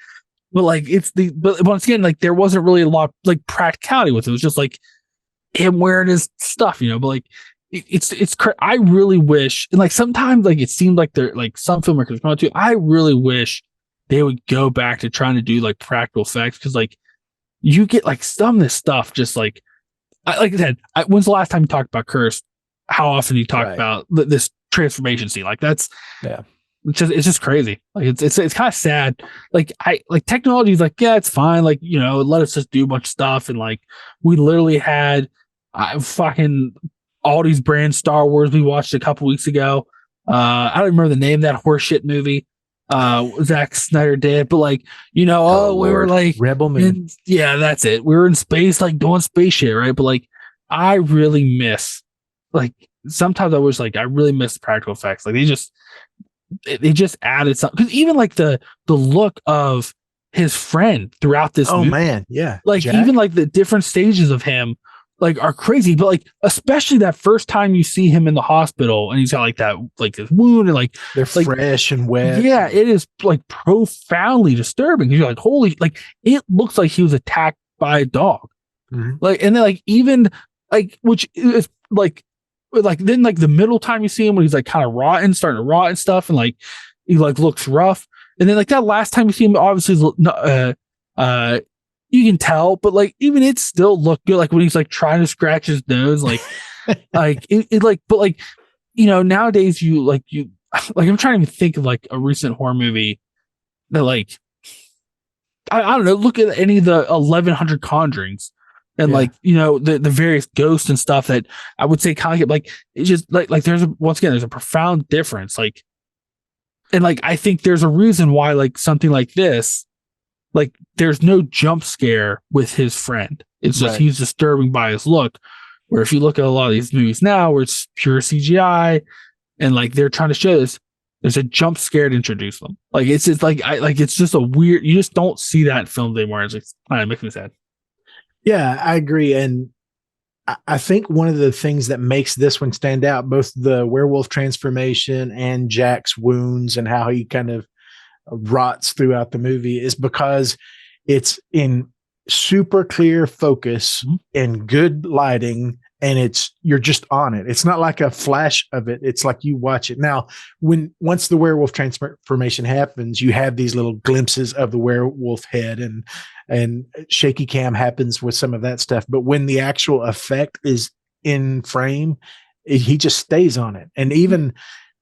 but like, but once again, like, there wasn't really a lot like practicality with it. It was just like him wearing his stuff, but like, I really wish, and like sometimes like it seemed like they're like some filmmakers want to. I really wish they would go back to trying to do like practical effects, because like you get like some of this stuff just like I said. When's the last time you talked about Curse? How often you talk about this transformation scene? Like that's it's just crazy. Like it's kind of sad. Like technology is like, yeah, it's fine. Like, let us just do a bunch of stuff. And like, we literally had fucking all these brand Star Wars we watched a couple weeks ago. I don't remember the name of that horseshit movie Zack Snyder did, but like, we were like Rebel Moon. Yeah, that's it. We were in space, like doing space shit, right? But like, I really miss, like, sometimes I wish, like, I really miss practical effects. Like, they just added something, because even like the look of his friend throughout this movie, man, yeah, like Jack. Even like the different stages of him like are crazy. But like, especially that first time you see him in the hospital and he's got like that, like this wound, and like they're like, fresh and wet. Yeah, it is like profoundly disturbing. You're like, holy, like it looks like he was attacked by a dog. Mm-hmm. Like, and then like even like, which is like then like the middle time you see him when he's like kind of starting to rot and stuff, and like he like looks rough, and then like that last time you see him, obviously you can tell, but like even it still looked good, like when he's like trying to scratch his nose, like like it like, but like nowadays you like I'm trying to think of like a recent horror movie that like I don't know, look at any of the 1100 Conjurings. And like, the various ghosts and stuff that I would say kind of like, it's just like there's there's a profound difference. Like, and like, I think there's a reason why like something like this, like there's no jump scare with his friend. It's just, he's disturbing by his look. Where if you look at a lot of these movies now where it's pure CGI and like they're trying to show this, there's a jump scare to introduce them. Like, it's just like, it's just a weird, you just don't see that in films anymore. It's like, kind of makes me sad. Yeah, I agree. And I think one of the things that makes this one stand out, both the werewolf transformation and Jack's wounds and how he kind of rots throughout the movie, is because it's in super clear focus and good lighting, and you're just on it. It's not like a flash of it. It's like you watch it. Now, once the werewolf transformation happens, you have these little glimpses of the werewolf head, and shaky cam happens with some of that stuff. But when the actual effect is in frame, he just stays on it. And even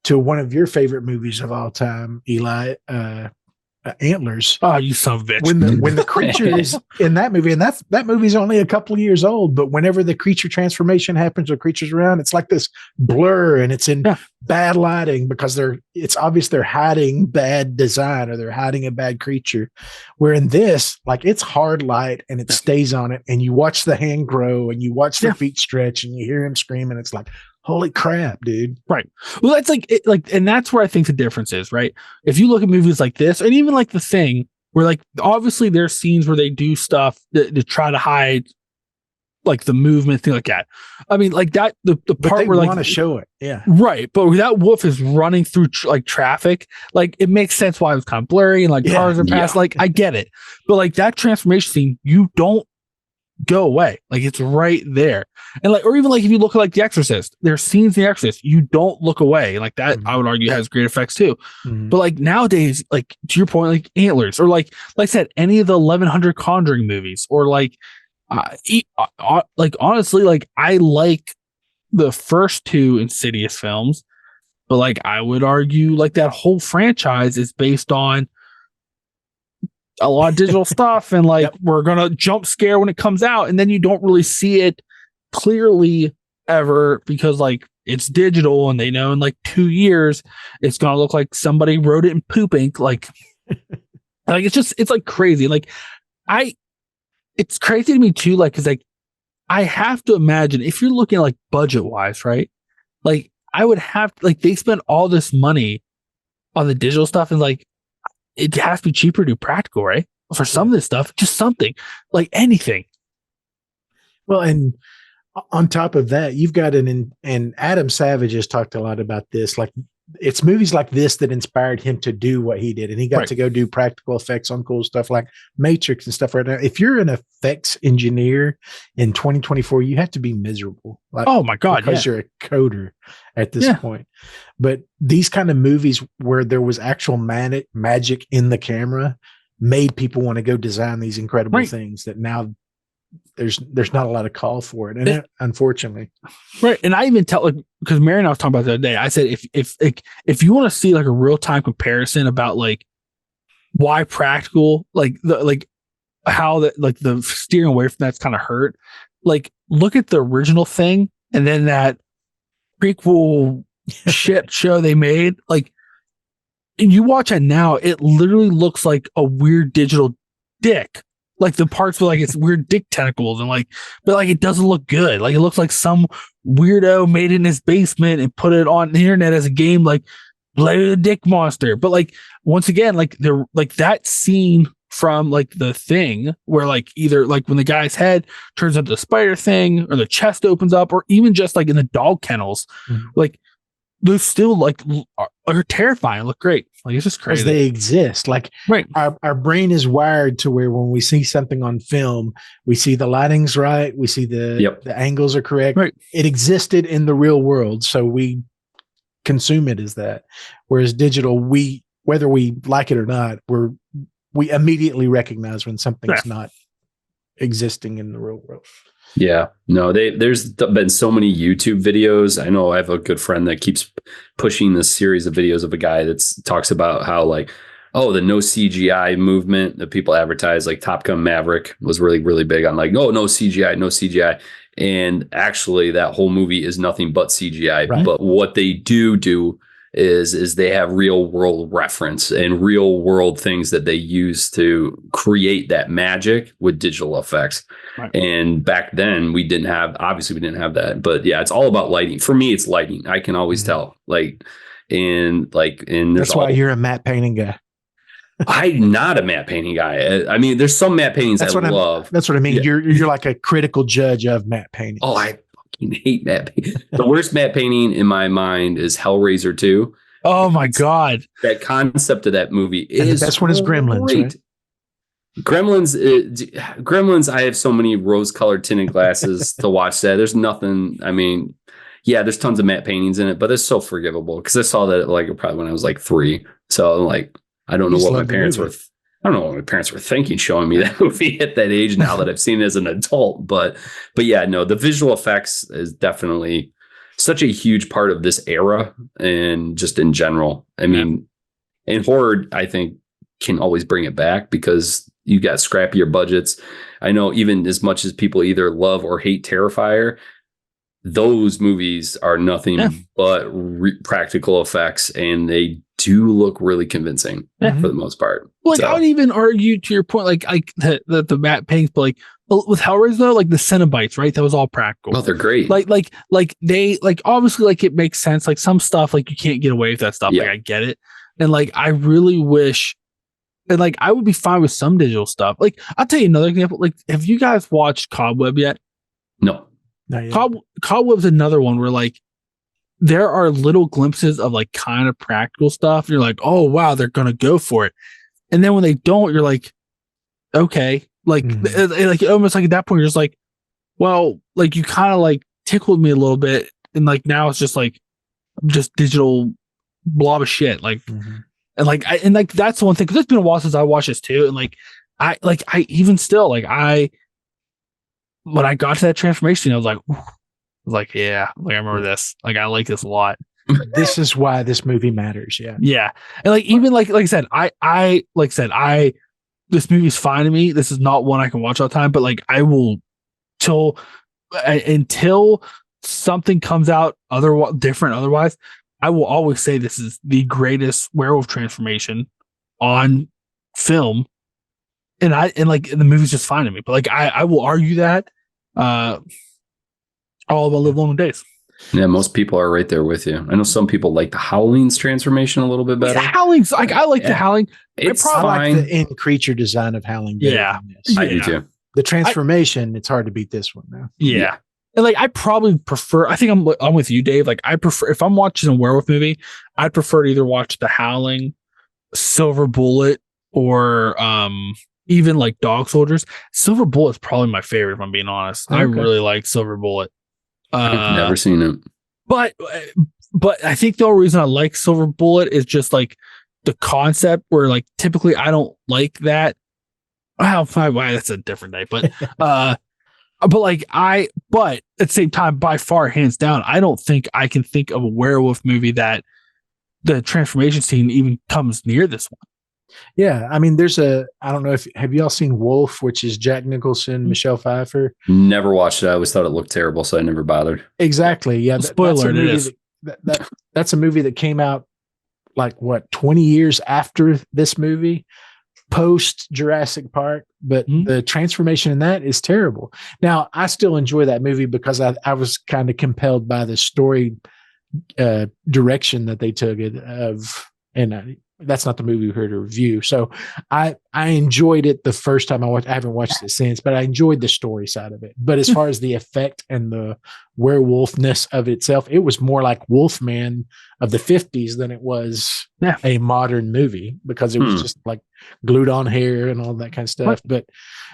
to one of your favorite movies of all time, Eli, Antlers. Oh, you son of a bitch. When the creature is in that movie, and that movie's only a couple of years old, but whenever the creature transformation happens or creatures around, it's like this blur, and it's in bad lighting because it's obvious they're hiding bad design or they're hiding a bad creature. Where in this, like, it's hard light and it stays on it, and you watch the hand grow and you watch the feet stretch and you hear him scream, and it's like, holy crap, dude. Right. Well, that's and that's where I think the difference is, right? If you look at movies like this, and even like The Thing, where like obviously there's scenes where they do stuff to try to hide like the movement, thing like that. I mean, like that, the part where like want to show it. Yeah. Right. But where that wolf is running through like traffic, like it makes sense why it was kind of blurry and like cars are passing. Like, I get it. But like that transformation scene, you don't go away. Like, it's right there. And like, or even like if you look at like The Exorcist, there's scenes in The Exorcist, you don't look away. Like that, I would argue, has great effects too. But like nowadays, like to your point, like Antlers, or like I said, any of the 1100 Conjuring movies, or like honestly, like I like the first two Insidious films, but like I would argue like that whole franchise is based on a lot of digital stuff, and like we're gonna jump scare when it comes out, and then you don't really see it clearly ever because like it's digital, and they know in like 2 years it's gonna look like somebody wrote it in poop ink. Like it's like crazy. Like it's crazy to me too. Like, cause like I have to imagine if you're looking at like budget wise, right? Like I would have like they spent all this money on the digital stuff, and like it has to be cheaper to do practical, right? For some of this stuff, just something like anything. Well, and on top of that, you've got and Adam Savage has talked a lot about this. Like, it's movies like this that inspired him to do what he did. And he got to go do practical effects on cool stuff like Matrix and stuff right now. If you're an effects engineer in 2024, you have to be miserable. Like, oh my God. Because you're a coder at this point. But these kind of movies where there was actual magic in the camera made people want to go design these incredible things that now there's not a lot of call for it, and unfortunately, right. And I even tell, like, because Mary and I was talking about the other day, I said if you want to see like a real time comparison about like why practical, like how the steering away from that's kind of hurt, like look at the original thing and then that prequel shit show they made, like, and you watch it now, it literally looks like a weird digital dick. Like the parts with like its weird dick tentacles and like, but like it doesn't look good. Like it looks like some weirdo made it in his basement and put it on the internet as a game, like play with a dick monster. But like once again, like they're like that scene from like The Thing where like either like when the guy's head turns into the spider thing or the chest opens up, or even just like in the dog kennels, like those still like are terrifying, look great. Like it's just crazy. Because they exist. Like right. Our brain is wired to where when we see something on film, we see the lighting's right, we see the angles are correct. Right. It existed in the real world, so we consume it as that. Whereas digital, whether we like it or not, we immediately recognize when something's not existing in the real world. Yeah, no, there's been so many YouTube videos. I know I have a good friend that keeps pushing this series of videos of a guy that talks about how like, oh, the no CGI movement that people advertise, like Top Gun Maverick was really, really big on like, oh, no CGI, no CGI. And actually that whole movie is nothing but CGI. Right. But what they do is they have real world reference and real world things that they use to create that magic with digital effects. Right. And back then we didn't have that, but yeah, it's all about lighting. For me, it's lighting. I can always tell and that's why you're a matte painting guy. I'm not a matte painting guy. I mean, there's some matte paintings I love. That's what I mean. Yeah. You're like a critical judge of matte painting. Oh, I fucking hate matte painting. The worst matte painting in my mind is Hellraiser 2. Oh my God. That concept of that movie is the best one is Gremlins, right? Gremlins, I have so many rose-colored tinted glasses to watch that. There's nothing, I mean, yeah, there's tons of matte paintings in it, but it's so forgivable because I saw that like probably when I was like 3. So like, I don't know what my parents were. I don't know what my parents were thinking showing me that movie at that age now that I've seen it as an adult. But yeah, no, the visual effects is definitely such a huge part of this era and just in general. I mean, and horror, I think, can always bring it back because you got scrappier budgets. I know even as much as people either love or hate Terrifier, those movies are nothing but practical effects, and they do look really convincing for the most part. Like I would even argue to your point, like the matte paints, but like with Hellraiser though, like the Cenobites, right? That was all practical. Oh, they're great. Like they like obviously like it makes sense. Like some stuff like you can't get away with that stuff. Yeah. Like I get it, and like I really wish, and like I would be fine with some digital stuff. Like I'll tell you another example. Like have you guys watched Cobweb yet? No. Cobweb's another one where like there are little glimpses of like kind of practical stuff. And you're like, oh wow, they're gonna go for it. And then when they don't, you're like, okay, like like almost like at that point you're just like, well, like you kind of like tickled me a little bit, and like now it's just like just digital blob of shit. Like and like that's the one thing because it's been a while since I watched this too, and like I even still like when I got to that transformation, I was like, yeah, like I remember this. Like I like this a lot. This is why this movie matters. Yeah. Yeah. And like even like I said, this movie's fine to me. This is not one I can watch all the time, but like I will until something comes out otherwise, I will always say this is the greatest werewolf transformation on film. And like the movie's just fine to me. But like I will argue that all about Live Long Days. Yeah, most people are right there with you. I know some people like the Howling's transformation a little bit better. The Howling's like I like the Howling. It's I like the in creature design of Howling. Yeah, I do too. The transformation, it's hard to beat this one now. Yeah. And like I probably prefer. I think I'm with you, Dave. Like I prefer if I'm watching a werewolf movie, I'd prefer to either watch the Howling, Silver Bullet, or even like Dog Soldiers. Silver Bullet is probably my favorite, if I'm being honest. Okay. I really like Silver Bullet. I've never seen it. But I think the only reason I like Silver Bullet is just like the concept where like typically I don't like that. Well, that's a different day. But But at the same time, by far, hands down, I don't think I can think of a werewolf movie that the transformation scene even comes near this one. Yeah, I mean, I don't know if have you all seen Wolf, which is Jack Nicholson, Michelle Pfeiffer. Never watched it. I always thought it looked terrible, so I never bothered. Exactly. Yeah. Spoiler, it is. That's a movie that came out 20 years after this movie, post Jurassic Park, but the transformation in that is terrible. Now, I still enjoy that movie because I was kind of compelled by the story direction that they took it of, and that's not the movie we heard a review. So I enjoyed it the first time I watched. I haven't watched it since, but I enjoyed the story side of it. But as far as the effect and the werewolfness of itself, it was more like Wolfman of the 50s than it was a modern movie, because it was just like glued on hair and all that kind of stuff. But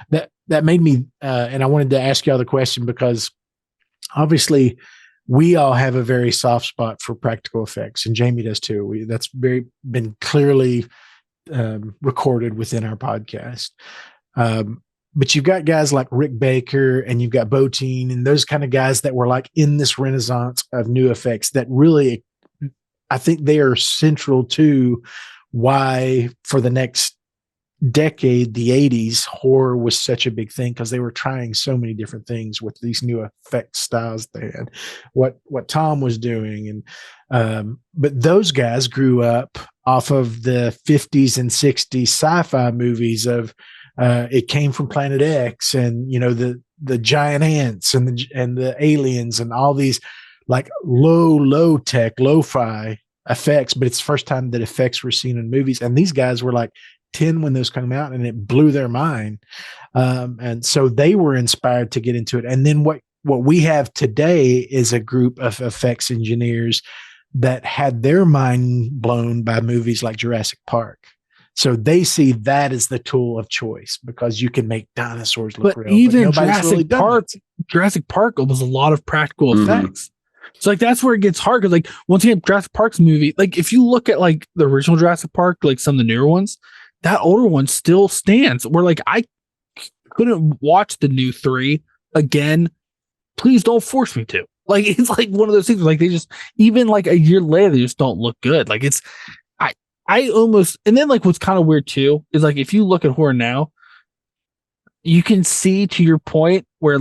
that made me, and I wanted to ask y'all the question because obviously we all have a very soft spot for practical effects, and Jamie does too. That's been clearly recorded within our podcast. But you've got guys like Rick Baker and you've got Bottin and those kind of guys that were like in this renaissance of new effects that really, I think they are central to why for the next decade, the 80s, horror was such a big thing because they were trying so many different things with these new effect styles they had, what Tom was doing. And but those guys grew up off of the 50s and 60s sci-fi movies of It Came from Planet X, and the giant ants and the aliens and all these like low tech, lo-fi effects. But it's the first time that effects were seen in movies, and these guys were like 10 when those come out, and it blew their mind. And so they were inspired to get into it. And then what we have today is a group of effects engineers that had their mind blown by movies like Jurassic Park. So they see that as the tool of choice because you can make dinosaurs look real. Even Jurassic Park was a lot of practical effects. So that's where it gets hard because once again, Jurassic Park's movie, if you look at the original Jurassic Park, some of the newer ones, that older one still stands. Where I couldn't watch the new 3 again. Please don't force me to. It's one of those things where they just, even a year later, they just don't look good. I almost, and then what's kind of weird too is if you look at horror now, you can see, to your point, where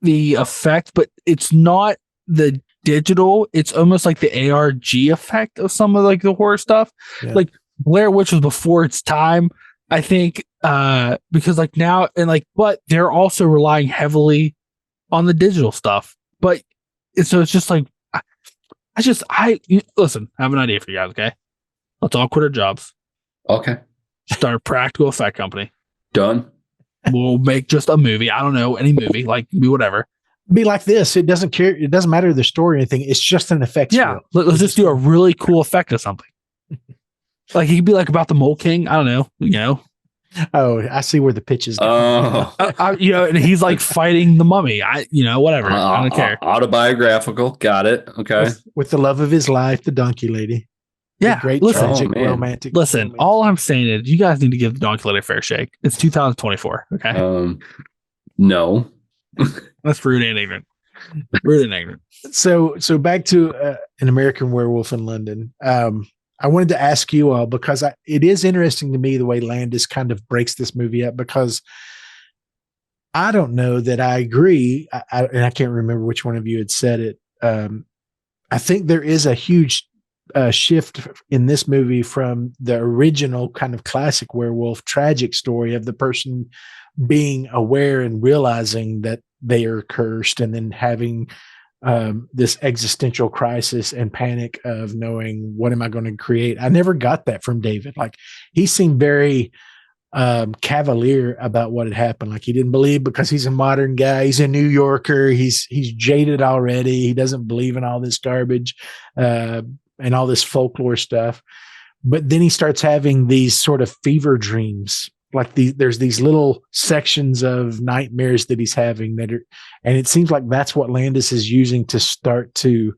the effect, but it's not the digital, it's almost like the ARG effect of some of the horror stuff. Yeah. Blair Witch was before its time, I think, because now and but they're also relying heavily on the digital stuff. But so it's just listen, I have an idea for you guys. Okay, let's all quit our jobs. Okay, start a practical effect company. Done. We'll make just a movie. I don't know, any movie, be whatever. Be like this. It doesn't care. It doesn't matter the story or anything. It's just an effect. Yeah. Let's just do a really cool effect of something. It could be about the Mole King. I don't know. Oh, I see where the pitch is going. And he's fighting the mummy. Whatever. I don't care. Autobiographical. Got it. Okay. With the love of his life, the donkey lady. Yeah. Great, tragic, romantic. Listen, romance. All I'm saying is you guys need to give the donkey lady a fair shake. It's 2024. Okay. No. That's rude and ignorant. Rude and ignorant. So back to An American Werewolf in London. I wanted to ask you all because it is interesting to me the way Landis kind of breaks this movie up, because I don't know that I agree. And I can't remember which one of you had said it. I think there is a huge shift in this movie from the original kind of classic werewolf tragic story of the person being aware and realizing that they are cursed, and then having this existential crisis and panic of knowing, what am I going to create? I never got that from David. He seemed very cavalier about what had happened. He didn't believe, because he's a modern guy. He's a New Yorker. He's jaded already. He doesn't believe in all this garbage and all this folklore stuff. But then he starts having these sort of fever dreams. There's these little sections of nightmares that he's having and it seems like that's what Landis is using to start to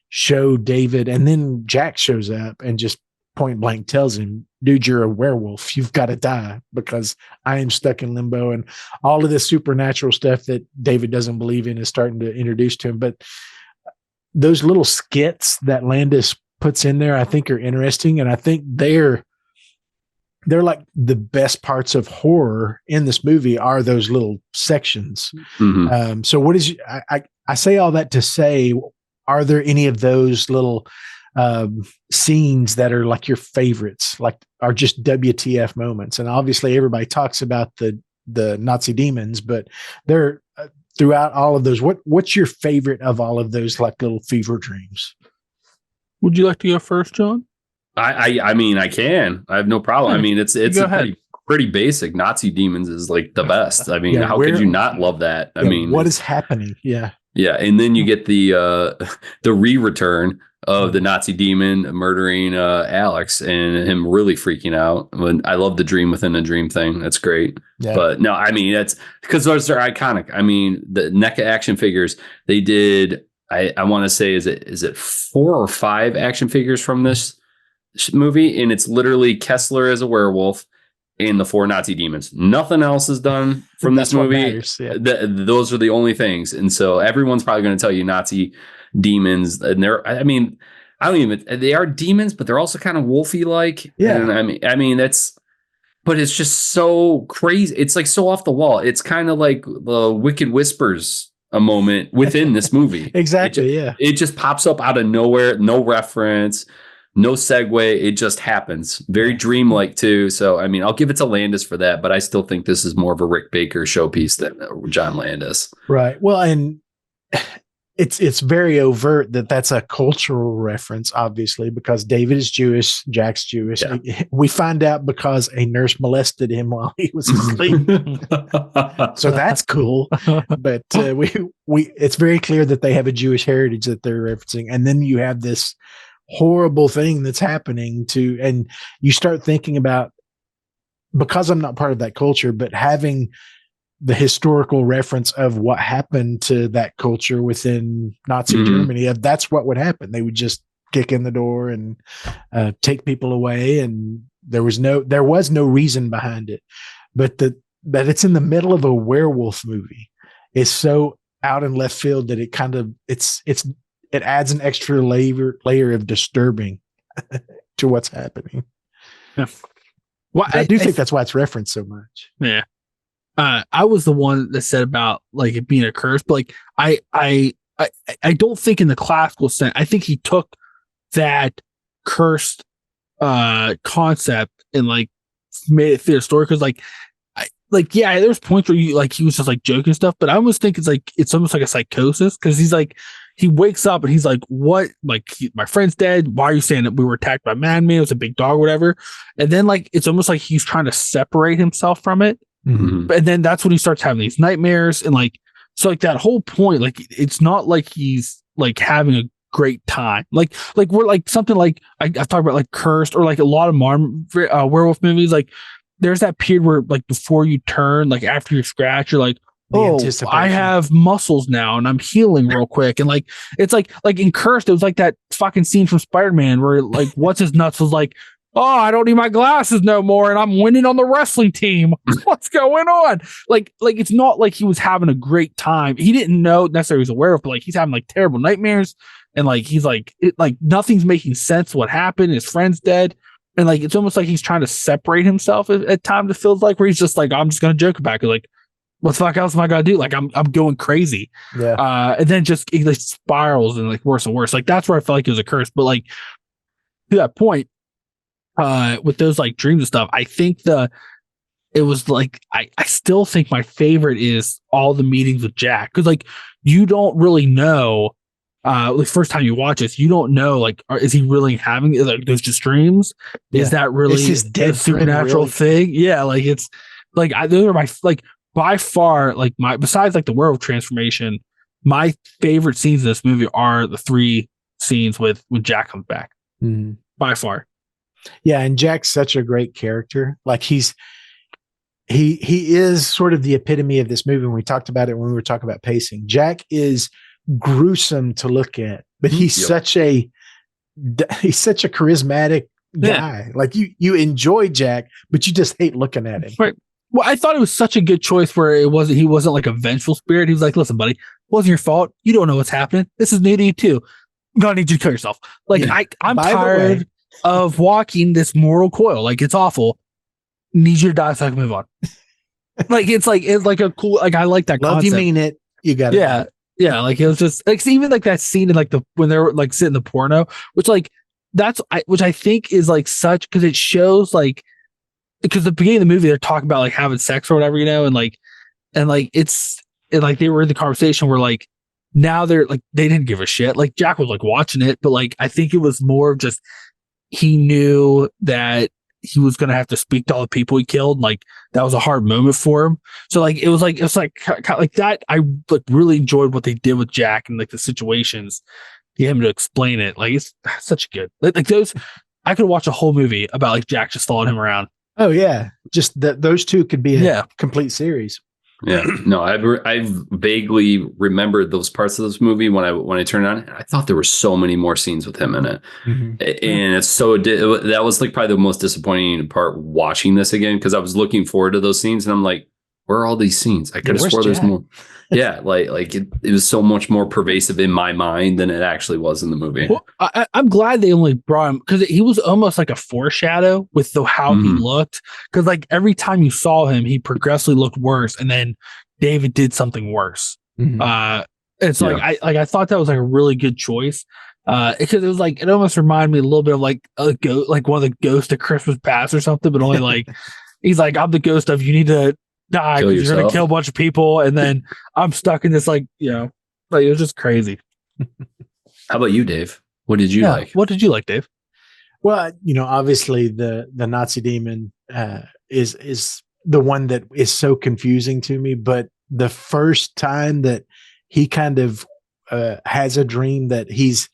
show David. And then Jack shows up and just point blank tells him, dude, you're a werewolf. You've got to die because I am stuck in limbo. And all of this supernatural stuff that David doesn't believe in is starting to introduce to him. But those little skits that Landis puts in there, I think are interesting. And I think they're like the best parts of horror in this movie are those little sections. Mm-hmm. So what is, I say all that to say, are there any of those little scenes that are like your favorites, like are just WTF moments? And obviously everybody talks about the Nazi demons, but they're throughout all of those. What's your favorite of all of those like little fever dreams? Would you like to go first, John? I mean, I can. I have no problem. I mean, it's a pretty basic. Nazi demons is like the best. I mean, how could you not love that? I mean, what is happening? Yeah. Yeah. And then you get the re-return of the Nazi demon murdering Alex and him really freaking out. I love the dream within a dream thing. That's great. Yeah. But no, I mean, that's because those are iconic. I mean, the NECA action figures, they did, I want to say, is it 4 or 5 action figures from this movie? And it's literally Kessler as a werewolf and the 4 Nazi demons. Nothing else is done from this movie. Yeah. Those are the only things. And so everyone's probably going to tell you Nazi demons. And they are demons, but they're also kind of wolfy like. Yeah. And I mean, but it's just so crazy. It's like so off the wall. It's kind of like the Wicked Whispers a moment within this movie. Exactly. It just pops up out of nowhere. No reference. No segue. It just happens. Very dreamlike too. So, I mean, I'll give it to Landis for that, but I still think this is more of a Rick Baker showpiece than John Landis. Right. Well, and it's very overt that that's a cultural reference, obviously, because David is Jewish, Jack's Jewish. Yeah. We find out because a nurse molested him while he was asleep. So that's cool. But it's very clear that they have a Jewish heritage that they're referencing. And then you have this horrible thing that's happening and you start thinking about, because I'm not part of that culture, but having the historical reference of what happened to that culture within Nazi Germany, that's what would happen. They would just kick in the door and take people away. And there was no reason behind it, but that it's in the middle of a werewolf movie is so out in left field that it kind of, it adds an extra layer of disturbing to what's happening. Yeah. Well, I do think that's why it's referenced so much. Yeah. I was the one that said about like it being a curse, but like I don't think in the classical sense. I think he took that cursed concept and like made it fit a story, because there's points where he was just like joking and stuff, but I almost think it's almost like a psychosis, because he's like, he wakes up and he's like, what? Like, my friend's dead. Why are you saying that we were attacked by madmen? It was a big dog or whatever. And then like, it's almost like he's trying to separate himself from it. Mm-hmm. And then that's when he starts having these nightmares. And like, so like that whole point, like, it's not like he's like having a great time. Like we're like something like I've talked about like Cursed, or like a lot of modern werewolf movies. Like there's that period where like before you turn, like after you scratch, you're like, oh, I have muscles now and I'm healing real quick. And like, it's like in Cursed, it was like that fucking scene from Spider-Man where like, what's his nuts was like, oh, I don't need my glasses no more, and I'm winning on the wrestling team. What's going on? Like it's not like he was having a great time. He didn't know necessarily he was aware of, but like he's having like terrible nightmares, and like he's like nothing's making sense. What happened? His friend's dead, and like it's almost like he's trying to separate himself at times. It feels like where he's just like, I'm just gonna joke about it. Like, what the fuck else am I gonna do? Like I'm going crazy. Yeah. And then just it like spirals and like worse and worse. Like that's where I felt like it was a curse. But like to that point, with those like dreams and stuff, I think it was like I still think my favorite is all the meetings with Jack, because like you don't really know the first time you watch this, you don't know like is he really having like those just dreams? Yeah. Is that really his dead supernatural really? Thing? Yeah, like it's like those are my like by far like my besides like the werewolf transformation, my favorite scenes in this movie are the 3 scenes when Jack comes back. By far. Yeah, and Jack's such a great character. Like he is sort of the epitome of this movie. When we talked about it when we were talking about pacing, Jack is gruesome to look at, but he's such a charismatic, guy. Like you enjoy Jack, but you just hate looking at him. Right. Well, I thought it was such a good choice where he wasn't like a vengeful spirit. He was like, listen, buddy, it wasn't your fault. You don't know what's happening. This is new to you too. I'm gonna need you to kill yourself. Like I'm tired of walking this mortal coil. Like it's awful. Need you to die so I can move on. Like it's like a cool, like I like that Love concept. you mean it. You got it. Yeah. Like it was just like even like that scene in like when they're like sitting the porno, which like which I think is like such because it shows like because the beginning of the movie they're talking about like having sex or whatever, you know, and like it's like they were in the conversation where like now they're like they didn't give a shit. Like Jack was like watching it, but like I think it was more of just he knew that he was gonna have to speak to all the people he killed. Like that was a hard moment for him. So like it was like that. I like really enjoyed what they did with Jack and like the situations. Get him to explain it. Like it's such a good like those. I could watch a whole movie about like Jack just following him around. Oh yeah, just that those two could be a complete series. Yeah, no, I've vaguely remembered those parts of this movie when I turned on. I thought there were so many more scenes with him in it, and it's so that was like probably the most disappointing part watching this again because I was looking forward to those scenes and I'm like, where are all these scenes? I could have swore there's more. Yeah, like it was so much more pervasive in my mind than it actually was in the movie. Well, I'm glad they only brought him because he was almost like a foreshadow with how he looked. Because like every time you saw him, he progressively looked worse, and then David did something worse. It's like I thought that was like a really good choice because it was like it almost reminded me a little bit of like like one of the ghosts of Christmas Past or something, but only like he's like I'm the ghost of you need to die because you're gonna kill a bunch of people, and then I'm stuck in this like it was just crazy. How about you, Dave? What did you like? What did you like, Dave? Well, obviously the Nazi demon is the one that is so confusing to me. But the first time that he kind of has a dream that he's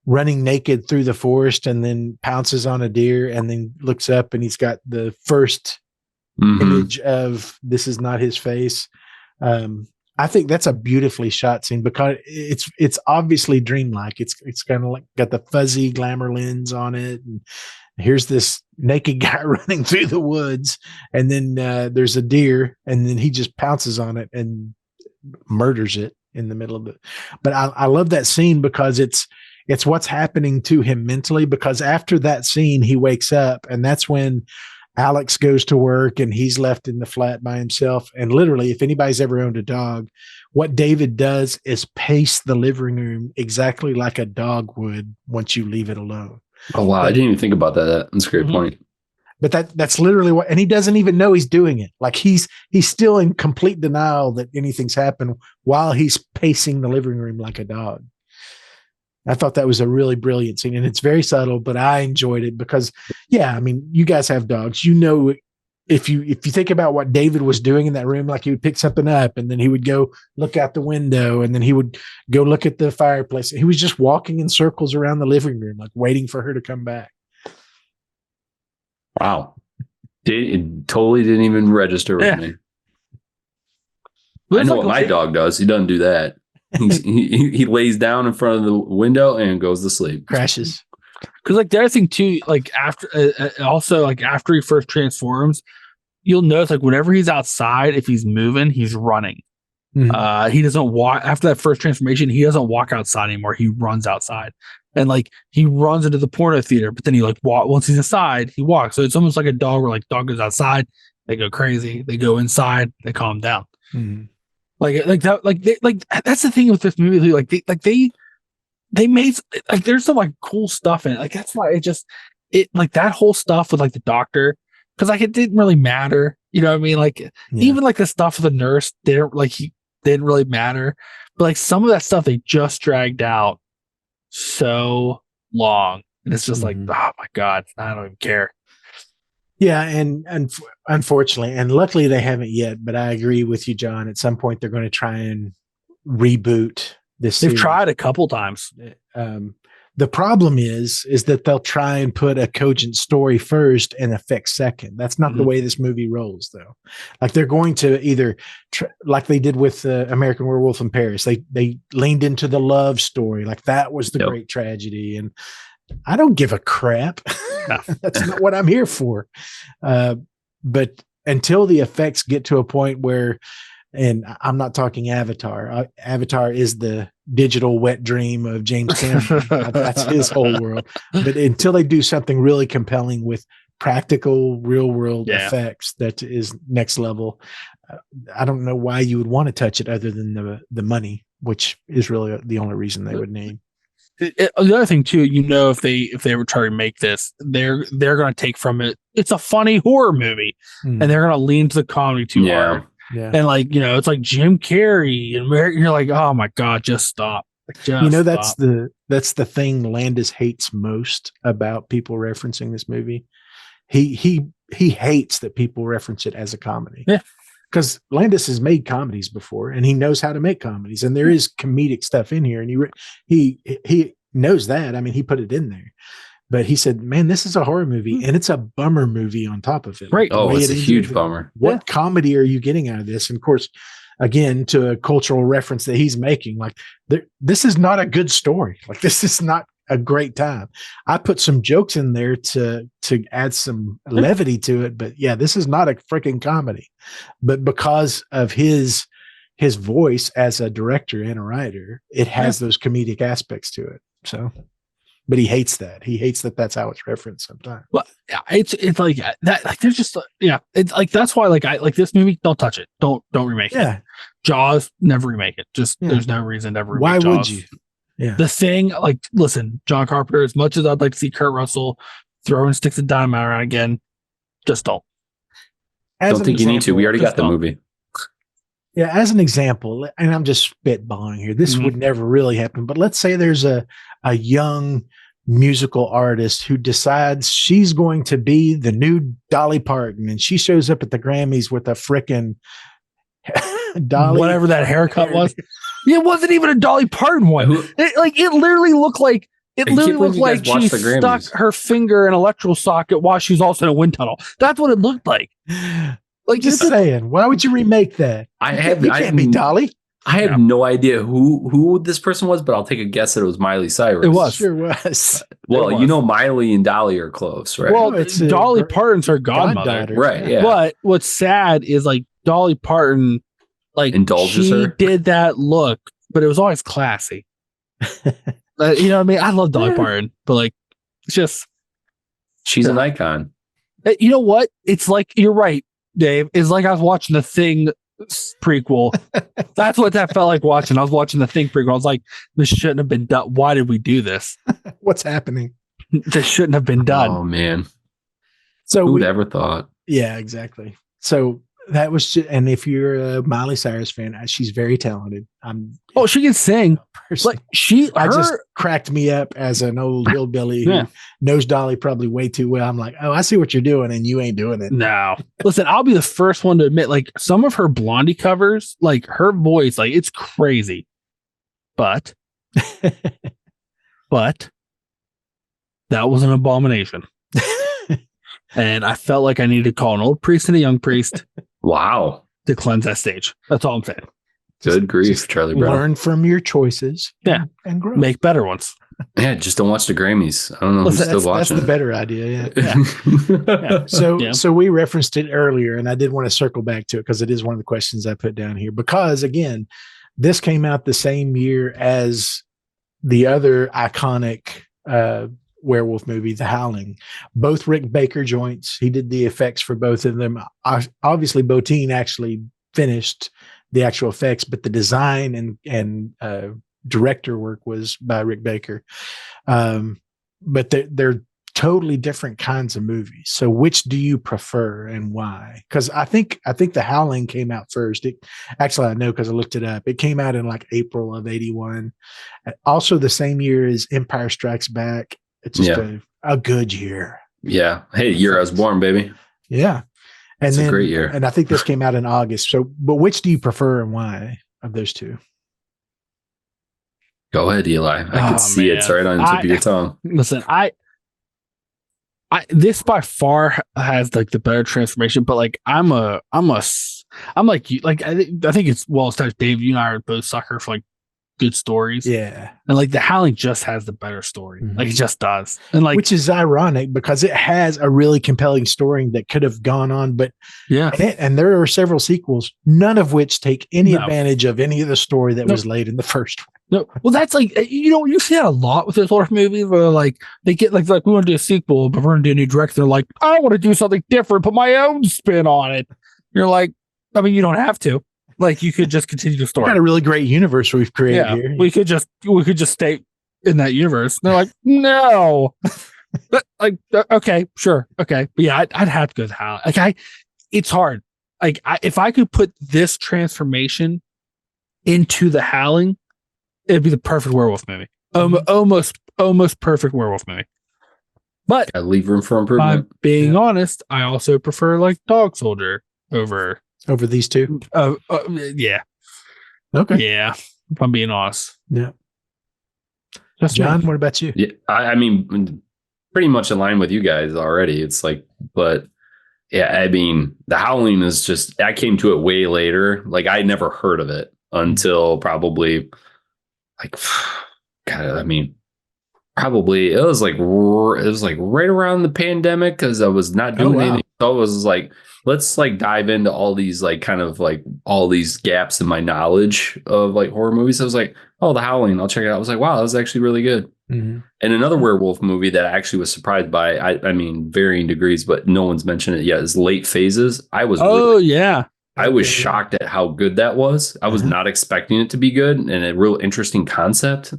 running naked through the forest and then pounces on a deer and then looks up and he's got the first image of this is not his face. I think that's a beautifully shot scene because it's obviously dreamlike. It's kind of like got the fuzzy glamour lens on it, and here's this naked guy running through the woods, and then there's a deer, and then he just pounces on it and murders it in the middle of it. But I love that scene because it's what's happening to him mentally. Because after that scene, he wakes up, and that's when Alex goes to work and he's left in the flat by himself. And literally, if anybody's ever owned a dog, what David does is pace the living room exactly like a dog would once you leave it alone. Oh, wow. I didn't even think about that. That's a great point. But that's literally what, and he doesn't even know he's doing it. Like he's still in complete denial that anything's happened while he's pacing the living room like a dog. I thought that was a really brilliant scene, and it's very subtle, but I enjoyed it because, I mean, you guys have dogs. If you think about what David was doing in that room, like he would pick something up and then he would go look out the window and then he would go look at the fireplace. He was just walking in circles around the living room, like waiting for her to come back. Wow. It totally didn't even register with me. I know what my dog does. He doesn't do that. He lays down in front of the window and goes to sleep. Crashes. Because like the other thing too, like after also like after he first transforms, you'll notice like whenever he's outside, if he's moving, he's running. He doesn't walk after that first transformation. He doesn't walk outside anymore. He runs outside, and like he runs into the porno theater. But then he like once he's inside, he walks. So it's almost like a dog where like dog goes outside, they go crazy. They go inside, they calm down. Like that, like that's the thing with this movie. Like they made like there's some like cool stuff in it. Like that's why it like that whole stuff with like the doctor, because like it didn't really matter. You know what I mean? Like even like the stuff with the nurse didn't really matter. But like some of that stuff they just dragged out so long, and it's just like, oh my god, I don't even care. Yeah, and unfortunately, and luckily they haven't yet, but I agree with you, John. At some point, they're going to try and reboot this. They've series. tried a couple times. The problem is that they'll try and put a cogent story first and effects second. That's not the way this movie rolls, though. Like they're going to either, like they did with American Werewolf in Paris, they leaned into the love story, like that was the great tragedy, and I don't give a crap. No. That's not what I'm here for. But until the effects get to a point where, and I'm not talking Avatar. Avatar is the digital wet dream of James Cameron. That's his whole world. But until they do something really compelling with practical, real world effects that is next level, I don't know why you would want to touch it other than the money, which is really the only reason they would need. The other thing too, if they ever try to remake this, they're going to take from it. It's a funny horror movie, and they're going to lean to the comedy too hard. Yeah. And it's like Jim Carrey and you're like, oh my God, just stop. That's the thing Landis hates most about people referencing this movie. He hates that people reference it as a comedy. Yeah. Because Landis has made comedies before and he knows how to make comedies, and there is comedic stuff in here, and he knows that. I mean, he put it in there. But he said, man, this is a horror movie, and it's a bummer movie on top of it. Right. Oh, it's a huge bummer. What comedy are you getting out of this? And of course, again, to a cultural reference that he's making, like, this is not a good story. Like, this is not a great time. I put some jokes in there to add some levity to it, but yeah, this is not a freaking comedy. But because of his voice as a director and a writer, it has those comedic aspects to it. So... But he hates that. He hates that that's how it's referenced sometimes. Well, yeah, it's like that. Like, there's just it's like, that's why I like this movie. Don't touch it. Don't remake it. Jaws, never remake it. Just there's no reason to ever remake Why Jaws. would you? Yeah. The Thing, like, listen, John Carpenter. As much as I'd like to see Kurt Russell throwing sticks of dynamite around again, just don't. Don't think you need to. We already got the movie. Yeah, as an example, and I'm just spitballing here, this would never really happen, but let's say there's a young musical artist who decides she's going to be the new Dolly Parton, and she shows up at the Grammys with a frickin' Dolly, whatever that haircut was. It wasn't even a Dolly Parton one. It literally looked like she stuck her finger in an electrical socket while she was also in a wind tunnel. That's what it looked like. Like, just saying, why would you remake that? It can't be Dolly. I have no idea who this person was, but I'll take a guess that it was Miley Cyrus. It was. Sure was. Well, Miley and Dolly are close, right? Well, it's Dolly Parton's her godmother. Right, yeah. But what's sad is, like, Dolly Parton, like, indulges her. Did that look, but it was always classy. You know what I mean? I love Dolly Parton, but, like, it's just... She's an icon. You know what? It's like, you're right, Dave. It's like I was watching the Thing prequel. That's what that felt like watching. I was watching the Thing prequel. I was like, this shouldn't have been done. Why did we do this? What's happening? This shouldn't have been done. Oh, man. So who'd ever thought? Yeah, exactly. So that was just, and if you're a Miley Cyrus fan, she's very talented. She can sing. Like, just cracked me up as an old hillbilly who knows Dolly probably way too well. I'm like, oh, I see what you're doing, and you ain't doing it. No, listen, I'll be the first one to admit, like, some of her Blondie covers, like, her voice, like, it's crazy, but that was an abomination. And I felt like I needed to call an old priest and a young priest. Wow. To cleanse that stage. That's all I'm saying. Good grief, Charlie Brown. Learn from your choices. And grow. Make better ones. Yeah, just don't watch the Grammys. I don't know who's still watching. That's the better idea. Yeah. So we referenced it earlier, and I did want to circle back to it because it is one of the questions I put down here. Because, again, this came out the same year as the other iconic werewolf movie, The Howling. Both Rick Baker joints. He did the effects for both of them. Obviously, Bottin actually finished the actual effects, but the design and director work was by Rick Baker. But they're totally different kinds of movies. So which do you prefer and why? Because I think The Howling came out first. Actually, I know because I looked it up. It came out in like April of 81. Also the same year as Empire Strikes Back. It's just a good year. Yeah. Hey, year I was born, baby. Yeah. And it's a great year. And I think this came out in August. So, but which do you prefer and why of those two? Go ahead, Eli. I can see it. It's right on the tip of your tongue. Listen, this by far has like the better transformation, but like I'm like you. Like I think it's well established. Dave, you and I are both sucker for like good stories. Yeah. And like The Howling just has the better story. Mm-hmm. Like it just does. And like, which is ironic because it has a really compelling story that could have gone on, but and there are several sequels, none of which take any advantage of any of the story that was laid in the first one. No, well, that's like, you see that a lot with those horror movies where like they get like we want to do a sequel, but we're going to do a new direction. They're like, I want to do something different, put my own spin on it. You're like, I mean, you don't have to. Like, you could just continue the story. Got a really great universe we've created here. We could just stay in that universe. And they're like, no. But like, okay, sure, okay, but yeah, I'd have to go with Howling. Like, it's hard. Like, if I could put this transformation into The Howling, it'd be the perfect werewolf movie. Almost perfect werewolf movie. But I leave room for improvement. Being honest, I also prefer like Dog Soldier over these two. Yeah. Okay. Yeah. If I'm being honest. Yeah. That's John, what about you? Yeah, I mean, pretty much in line with you guys already. It's like, but yeah, I mean, The Howling is just, I came to it way later. Like, I never heard of it until probably like, God, I mean, probably it was like right around the pandemic because I was not doing anything. So I was like, let's like dive into all these like kind of like all these gaps in my knowledge of like horror movies. I was like, oh, The Howling, I'll check it out. I was like, wow, that was actually really good. Mm-hmm. And another werewolf movie that I actually was surprised by, I mean, varying degrees, but no one's mentioned it yet, is Late Phases. I was I was shocked at how good that was. I was not expecting it to be good and a real interesting concept.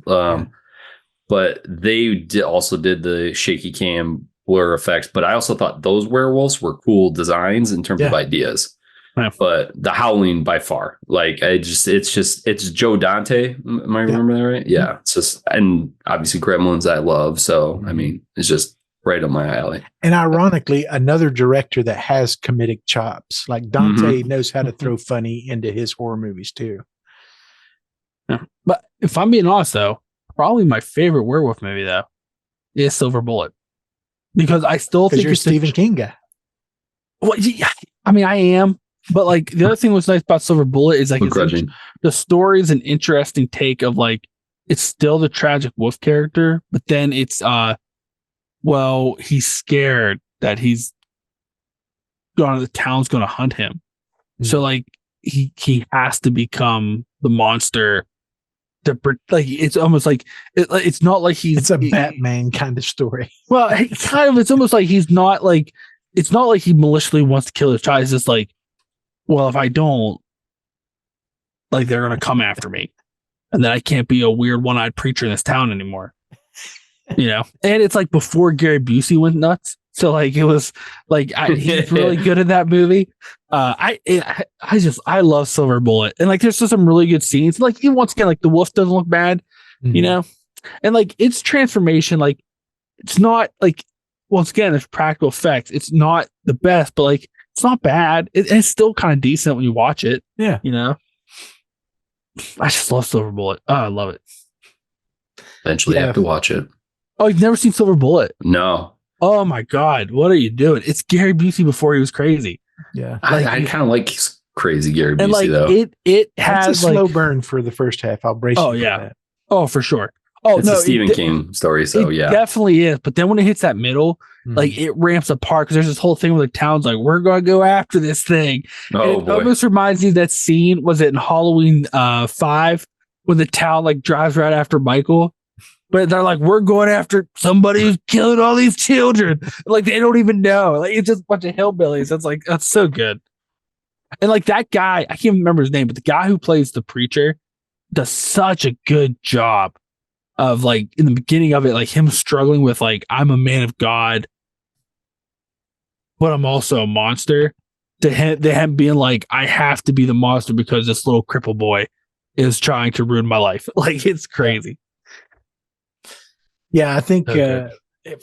But they also did the shaky cam blur effects. But I also thought those werewolves were cool designs in terms of ideas. Yeah. But The Howling by far, like it's Joe Dante. Am I remembering that right? Yeah. It's just, and obviously Gremlins I love. So, I mean, it's just right up my alley. And ironically, another director that has comedic chops, like Dante knows how to throw funny into his horror movies too. Yeah. But if I'm being honest though, probably my favorite werewolf movie though is Silver Bullet, because I still think you're a Stephen King guy. Well, yeah, I mean, I am, but like the other thing was nice about Silver Bullet is like the story is an interesting take of like, it's still the tragic wolf character, but then it's well, he's scared that the town's going to hunt him. Mm-hmm. So like he has to become the monster. Like it's almost like it's not like it's a Batman kind of story. Well, it's almost like he's not like, it's not like he maliciously wants to kill his child. It's just like, well, if I don't, like they're going to come after me, and then I can't be a weird one-eyed preacher in this town anymore. You know, and it's like before Gary Busey went nuts. So like it was like he's really good in that movie. I love Silver Bullet, and like there's just some really good scenes. Like even once again, like the wolf doesn't look bad, you know, and like its transformation, like it's not like, once again, it's practical effects. It's not the best, but like it's not bad. It's still kind of decent when you watch it. Yeah, you know. I just love Silver Bullet. Oh, I love it. Eventually, I have to watch it. Oh, you've never seen Silver Bullet? No. Oh my God, what are you doing? It's Gary Busey before he was crazy. Yeah, like, I kind of like crazy Gary Busey like, though. It has a slow burn for the first half. I'll brace. Oh yeah. That. Oh, for sure. Oh, it's a Stephen King story. So it definitely is. But then when it hits that middle, like it ramps apart because there's this whole thing where the town's like, we're going to go after this thing. Oh, it almost reminds me of that scene. Was it in Halloween 5 when the town like drives right after Michael? But they're like, we're going after somebody who's killing all these children. Like they don't even know. Like it's just a bunch of hillbillies. That's like, that's so good. And like that guy, I can't remember his name, but the guy who plays the preacher does such a good job of like in the beginning of it, like him struggling with like, I'm a man of God, but I'm also a monster. To him being like, I have to be the monster because this little cripple boy is trying to ruin my life. Like it's crazy. Yeah, I think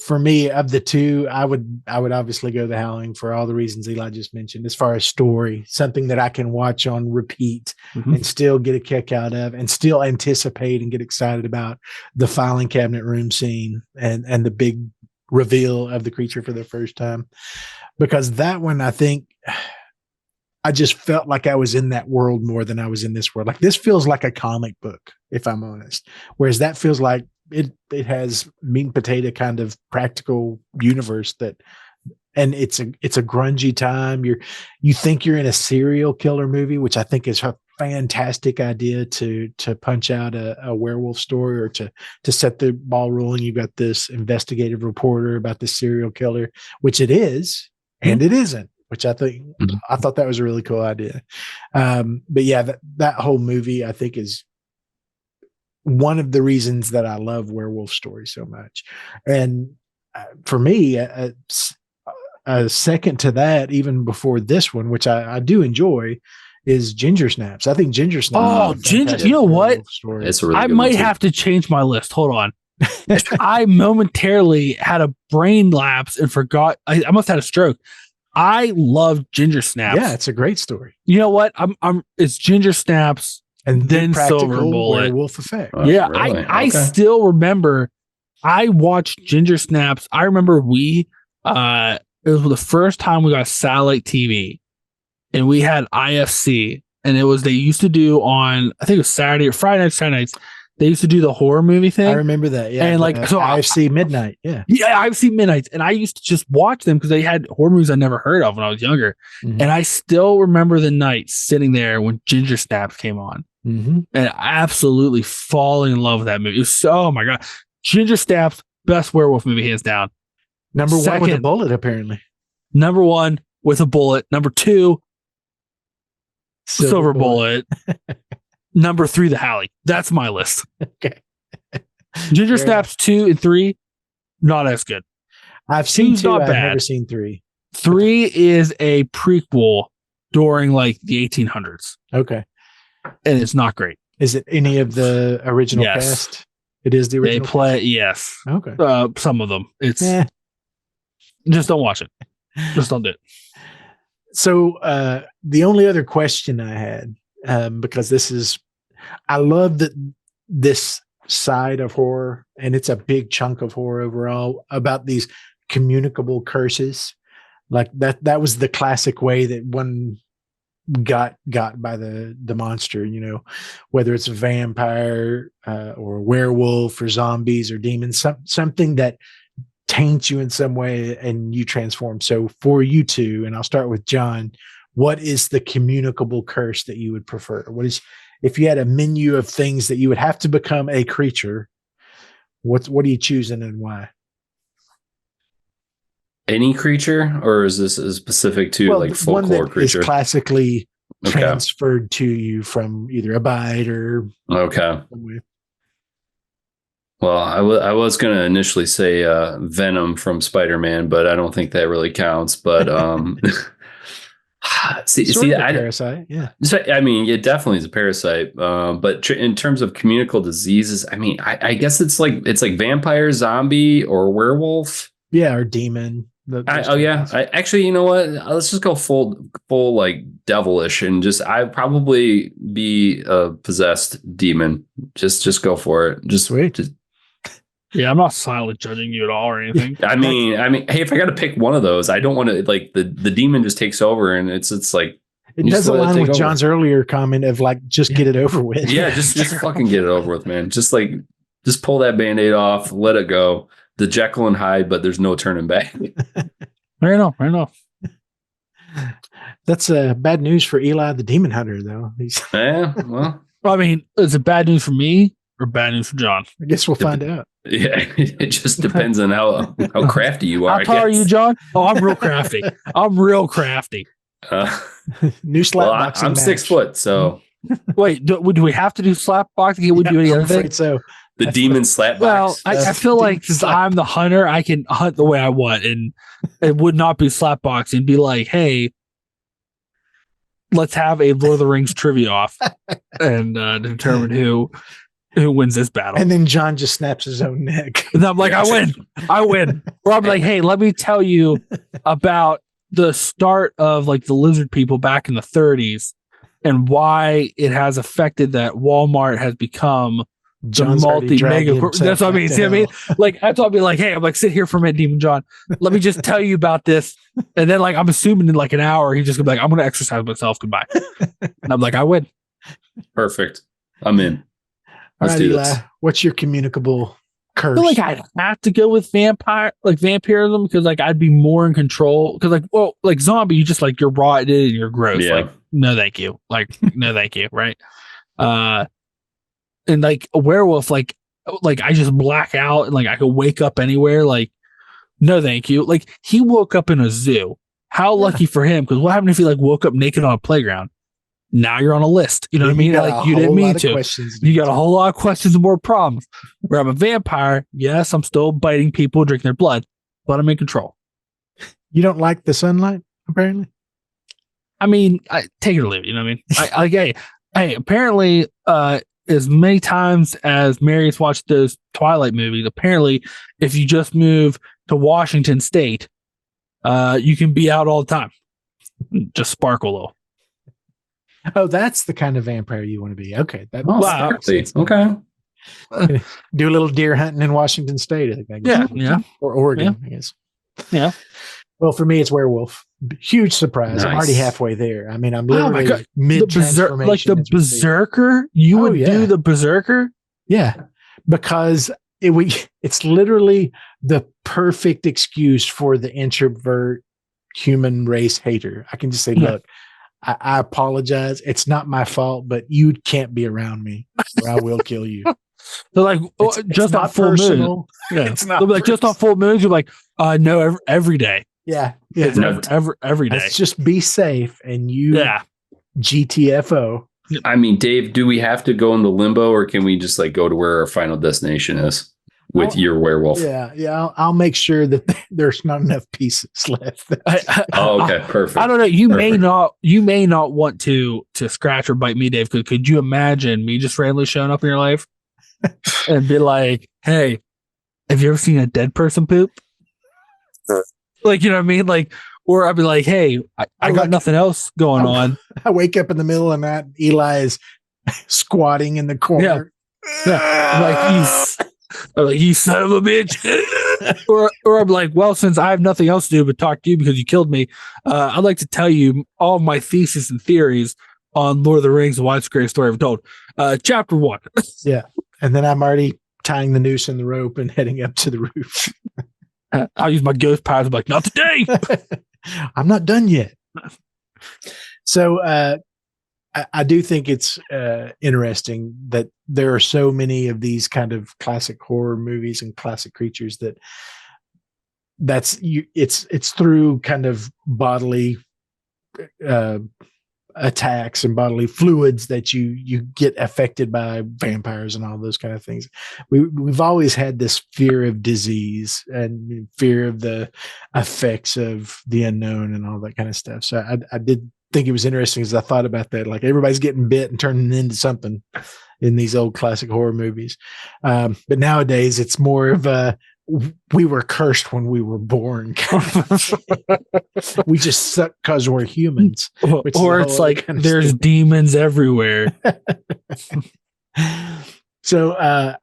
for me, of the two, I would obviously go The Howling for all the reasons Eli just mentioned. As far as story, something that I can watch on repeat and still get a kick out of, and still anticipate and get excited about the filing cabinet room scene and the big reveal of the creature for the first time. Because that one, I think I just felt like I was in that world more than I was in this world. Like this feels like a comic book, if I'm honest. Whereas that feels like it has meat and potato kind of practical universe and it's a grungy time. You think you're in a serial killer movie, which I think is a fantastic idea to punch out a werewolf story or to set the ball rolling. You've got this investigative reporter about the serial killer, which it is, and it isn't, which I thought that was a really cool idea. But yeah, that whole movie I think is one of the reasons that I love werewolf stories so much. And for me, a second to that, even before this one, which I do enjoy, is Ginger Snaps. I think Ginger Snaps. Oh, Ginger! You know what? It's a really I good might one too. have to change my list. Hold on. I momentarily had a brain lapse and forgot. I must have had a stroke. I love Ginger Snaps. Yeah, it's a great story. You know what? It's Ginger Snaps and then Silver Bullet. Werewolf Effect. Oh, Yeah, really? I still remember. I watched Ginger Snaps. I remember it was the first time we got satellite TV, and we had IFC, and they used to do on, I think it was Saturday or Friday nights. They used to do the horror movie thing. I remember that. Yeah. And so IFC Midnight. Yeah. Yeah. IFC Midnights. And I used to just watch them because they had horror movies I never heard of when I was younger. Mm-hmm. And I still remember the night sitting there when Ginger Snaps came on. Mm-hmm. And absolutely falling in love with that movie. It was oh my God. Ginger Snaps, best werewolf movie, hands down. Number one with a bullet, apparently. Number one with a bullet. Number two, Silver Bullet. Number three, the Halley. That's my list. Okay. Ginger Snaps 2 and 3, not as good. I've seen 2. I've never seen 3. 3 is a prequel during like the 1800s. Okay. And it's not great. Is it any of the original cast? It is the original. They play, yes. Okay. Some of them. It's just don't watch it. Just don't do it. So the only other question I had, because I love this side of horror, and it's a big chunk of horror overall, about these communicable curses. Like that was the classic way that one got by the monster, whether it's a vampire or a werewolf or zombies or demons, something that taints you in some way and you transform. So for you two, and I'll start with John, what is the communicable curse that you would prefer? If you had a menu of things that you would have to become a creature, what are you choosing and why? Any creature, or is this specific to like folklore creature? Is classically transferred to you from either a bite or somewhere. Well, I was going to initially say Venom from Spider-Man, but I don't think that really counts. But see, a parasite, yeah. So, I mean, it definitely is a parasite. But in terms of communicable diseases, I mean, I guess it's like vampire, zombie, or werewolf. Yeah, or demon. Actually, you know what? Let's just go full like devilish, and I'd probably be a possessed demon. Just go for it. Sweet. Yeah, I'm not silently judging you at all or anything. I mean, hey, if I got to pick one of those, I don't want to like the demon just takes over, and it's like it does align with John's earlier comment of like just get it over with. Yeah, just fucking get it over with, man. Just pull that Band-Aid off, let it go. The Jekyll and Hyde, but there's no turning back. Fair enough. That's bad news for Eli the Demon Hunter, though. Well, I mean, is it bad news for me or bad news for John? I guess we'll find out. Yeah, it just depends on how crafty you are. How tall are you, John? Oh, I'm real crafty. New slap boxing. I'm 6 foot, so. Wait, do we have to do slap boxing? Can we do any other thing? So. The demon slap box. Well, I feel like since I'm the hunter, I can hunt the way I want, and it would not be slap boxing. It'd be like, hey, let's have a Lord of the Rings trivia off and determine who wins this battle. And then John just snaps his own neck. And I'm like, I win. Or I'm like, hey, let me tell you about the start of like the lizard people back in the 30s and why it has affected that Walmart has become John's mega. That's what I mean. See what I mean? Like, that's what I'll be like, hey, I'm like, sit here for a minute, Demon John. Let me just tell you about this. And then, like, I'm assuming in like an hour, he's just gonna be like, I'm gonna exercise myself. Goodbye. And I'm like, I win. Perfect. I'm in. Let's do Eli, this. what's your communicable curse? I feel like I'd have to go with vampirism, because like I'd be more in control. Because like, well, like zombie, you just like you're rotted and you're gross. Yeah. Like, no, thank you. Like, no, thank you. Right. And like a werewolf, like I just black out and like I could wake up anywhere. Like, no, thank you. Like, he woke up in a zoo. How lucky for him? Because what happened if he like woke up naked on a playground? Now you're on a list. You know what I mean? Like, you didn't mean to. You got a whole lot of questions and more problems. Where I'm a vampire, yes, I'm still biting people, drinking their blood, but I'm in control. You don't like the sunlight, apparently? I mean, I take it or leave it. You know what I mean? Hey, apparently, as many times as Mary's watched those Twilight movies, apparently, if you just move to Washington State, you can be out all the time. Just sparkle a little. Oh, that's the kind of vampire you want to be. Okay. Wow. Okay. Do a little deer hunting in Washington State, I guess. Yeah. Or Oregon, I guess. Yeah. Well, for me, it's werewolf. Huge surprise. Nice. I'm already halfway there. I mean, I'm literally mid-transformation. Like the berserker? You would do the berserker? Yeah. Because it's literally the perfect excuse for the introvert human race hater. I can just say, look, I apologize. It's not my fault, but you can't be around me or I will kill you. They're like, just on full moon. Yeah. It's not. They'll be like, just on full moons. You're like, no, every day. Yeah. It's every day. Let's just be safe and you GTFO. I mean, Dave, do we have to go into limbo or can we just like go to where our final destination is with your werewolf? Yeah. I'll make sure that there's not enough pieces left. Okay, perfect. I don't know. You may not want to scratch or bite me, Dave. Could you imagine me just randomly showing up in your life and be like, "Hey, have you ever seen a dead person poop?" Like, you know what I mean? Like, or I'd be like, "Hey, I got nothing else going on." I wake up in the middle of the night. Eli is squatting in the corner. Yeah. Like, you son of a bitch. or I'm like, well, since I have nothing else to do but talk to you because you killed me, I'd like to tell you all of my thesis and theories on Lord of the Rings, The Widest Greatest Story Ever Told. Chapter 1. Yeah. And then I'm already tying the noose in the rope and heading up to the roof. I'll use my ghost powers. I'm like, not today. I'm not done yet. So I do think it's interesting that there are so many of these kind of classic horror movies and classic creatures it's through kind of bodily attacks and bodily fluids that you get affected by vampires and all those kind of things. We've always had this fear of disease and fear of the effects of the unknown and all that kind of stuff. So I did think it was interesting as I thought about that. Like, everybody's getting bit and turning into something in these old classic horror movies. But nowadays it's more of we were cursed when we were born. We just suck because we're humans. Or it's like there's demons everywhere. So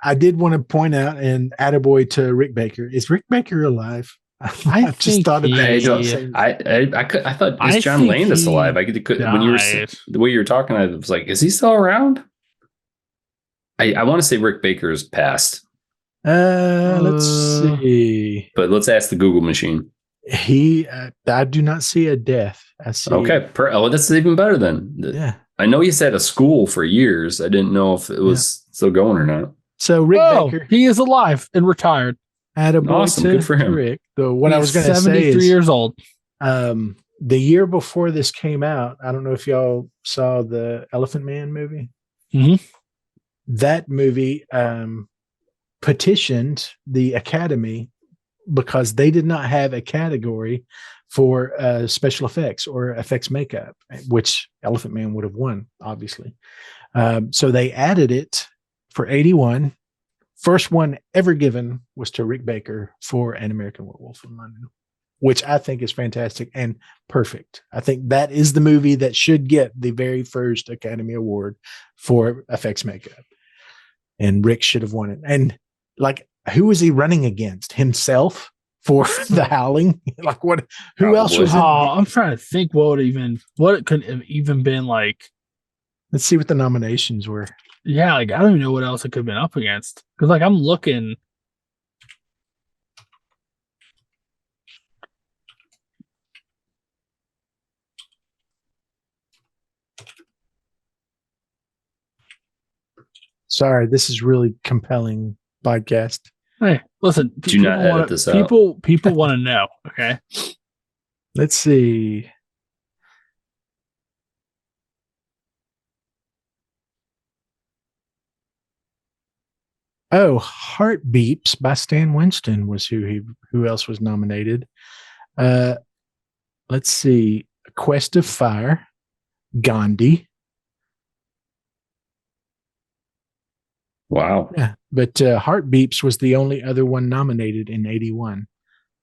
I did want to point out and attaboy to Rick Baker. Is Rick Baker alive? I just thought of that. I thought, is John Landis alive? When you were the way you were talking, I was like, is he still around? I want to say Rick Baker's passed. Let's see. But let's ask the Google machine. I do not see a death. I see. Okay. That's even better then. Yeah. I know he's at a school for years. I didn't know if it was still going or not. So Rick Baker, he is alive and retired. Awesome. Good for him. Rick. So what I was going to say is 73 years old. The year before this came out, I don't know if y'all saw the Elephant Man movie. Mm-hmm. That movie petitioned the Academy because they did not have a category for special effects or effects makeup, which Elephant Man would have won, obviously. So they added it for 81. First one ever given was to Rick Baker for An American Werewolf in London, which I think is fantastic and perfect. I think that is the movie that should get the very first Academy Award for effects makeup. and Rick should have won it. And like, who was he running against? Himself for the Howling? Like, what? Who else was? I'm trying to think what it could have even been like. Let's see what the nominations were. Yeah, like I don't even know what else it could have been up against. Because like I'm looking. Sorry, this is really compelling podcast. Hey, listen. Do not edit this out. People want to know. Okay. Let's see. Oh, Heart Beeps by Stan Winston was who else was nominated. Let's see. A Quest of Fire, Gandhi. Wow. Yeah, but Heart Beeps was the only other one nominated in 81.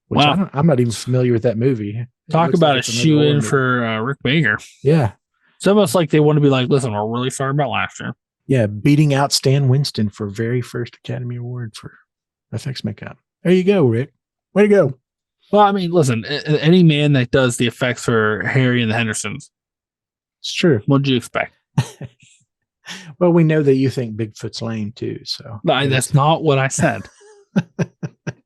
Which wow. I'm not even familiar with that movie. Talk about a shoe in for Rick Baker. Yeah. It's almost like they want to be like, listen, we're really sorry about last year. Yeah, beating out Stan Winston for very first Academy Award for effects makeup. There you go, Rick. Way to go. Well, I mean, listen, any man that does the effects for Harry and the Hendersons. It's true. What did you expect? Well, we know that you think Bigfoot's lame too, so. No, that's not what I said.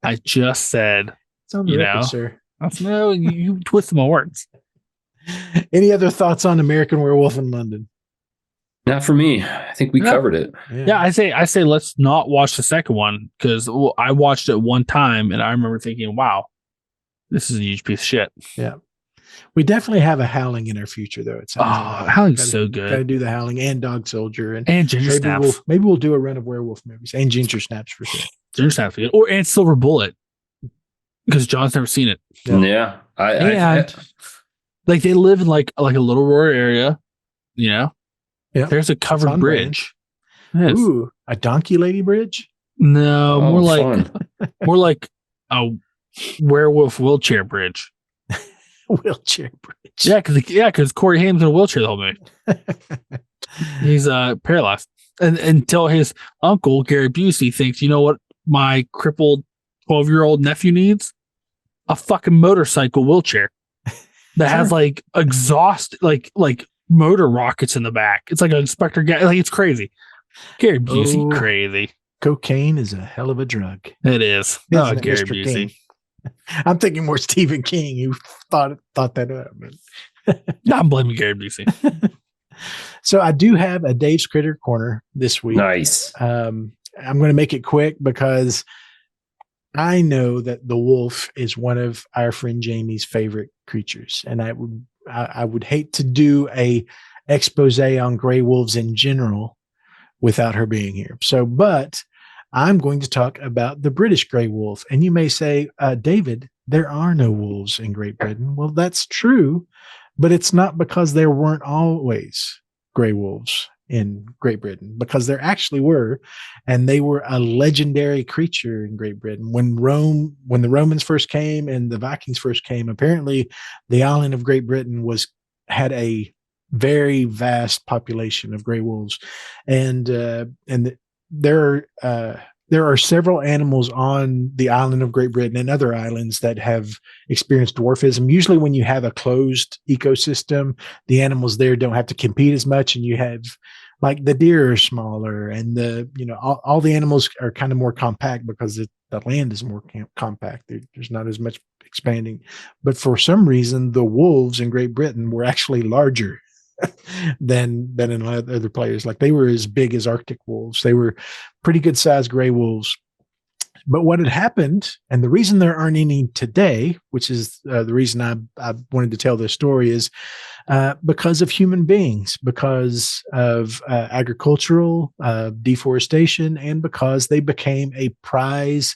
I just said, it's on the record, sir. No, you twist my words. Any other thoughts on American Werewolf in London? Not for me. I think we covered it. Yeah, I say let's not watch the second one because I watched it one time and I remember thinking, wow, this is a huge piece of shit. Yeah. We definitely have a Howling in our future, though. It sounds Howling's so good. Got to do the Howling and Dog Soldier and Ginger Snaps. Maybe we'll do a run of werewolf movies and Ginger Snaps for sure. Ginger Snaps, good. And Silver Bullet because John's never seen it. Yeah, I like they live in like a little rural area, you know. Yeah, there's a covered bridge. Ooh, a donkey lady bridge? No, more like a werewolf wheelchair bridge. Wheelchair bridge. Yeah, because Corey Haim's in a wheelchair the whole movie. He's paralyzed, and until his uncle Gary Busey thinks, you know what, my crippled 12-year-old nephew needs a fucking motorcycle wheelchair that has like exhaust, like motor rockets in the back. It's like an Inspector Gadget. Like it's crazy. Gary Busey, crazy. Cocaine is a hell of a drug. It is. No, Gary Busey. King? I'm thinking more Stephen King, who thought that up. No, I'm blaming Gary Busey. So I do have a Dave's Critter Corner this week. Nice. I'm going to make it quick because I know that the wolf is one of our friend Jamie's favorite creatures, and I would hate to do a expose on gray wolves in general without her being here. So, but I'm going to talk about the British gray wolf. And you may say, David, there are no wolves in Great Britain. Well, that's true, but it's not because there weren't always gray wolves in Great Britain, because there actually were, and they were a legendary creature in Great Britain. When the Romans first came and the Vikings first came, apparently the island of Great Britain had a very vast population of gray wolves, and there are several animals on the island of Great Britain and other islands that have experienced dwarfism. Usually when you have a closed ecosystem, the animals there don't have to compete as much, and you have like the deer are smaller, and all the animals are kind of more compact because the land is more compact. There's not as much expanding. But for some reason, the wolves in Great Britain were actually larger than in other players. Like they were as big as Arctic wolves. They were pretty good sized gray wolves. But what had happened, and the reason there aren't any today, which is the reason I wanted to tell this story, is because of human beings, because of agricultural deforestation, and because they became a prize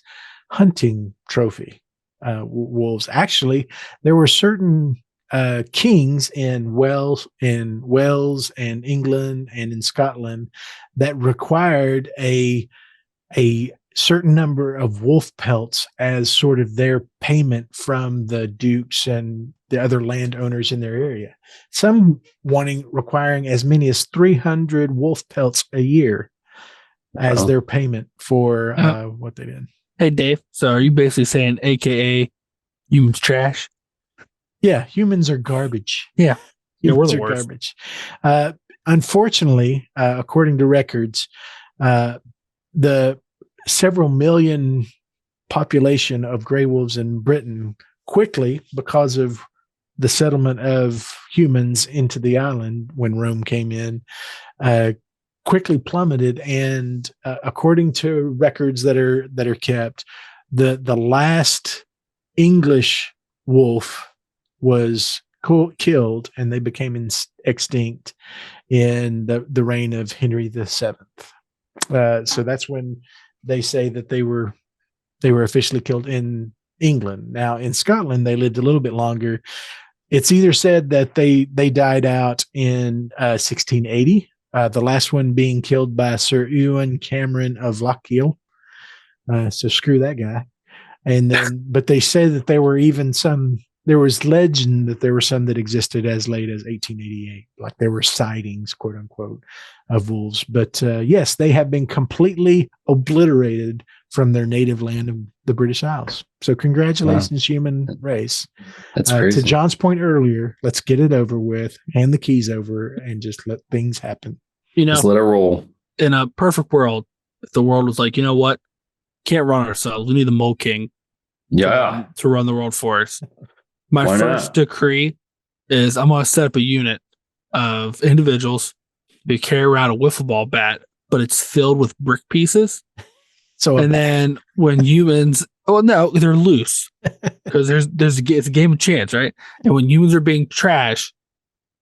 hunting trophy. Wolves. Actually, there were certain kings in Wales and England and in Scotland that required a certain number of wolf pelts as sort of their payment from the dukes and the other landowners in their area. Some requiring as many as 300 wolf pelts a year, as their payment for what they did. Hey, Dave. So are you basically saying AKA humans trash? Yeah, humans are garbage. Yeah. Humans are garbage. Unfortunately, according to records, the several million population of gray wolves in Britain quickly, because of the settlement of humans into the island when Rome came in, quickly plummeted. And according to records that are kept, the last English wolf was killed, and they became extinct in the reign of Henry VII. So that's when they say that they were officially killed in England. Now in Scotland, they lived a little bit longer. It's either said that they died out in 1680, the last one being killed by Sir Ewan Cameron of Lochiel. So screw that guy. And then, but they say that there was legend that there were some that existed as late as 1888, like there were sightings, quote unquote, of wolves. But yes, they have been completely obliterated from their native land of the British Isles. So congratulations, human race. That's crazy. To John's point earlier, let's get it over with, hand the keys over, and just let things happen. Just let it roll. In a perfect world, if the world was like, you know what, can't run ourselves, we need the Mole King to run the world for us. My first decree is I'm going to set up a unit of individuals who carry around a wiffle ball bat, but it's filled with brick pieces. Then when humans, they're loose because it's a game of chance, right? And when humans are being trash,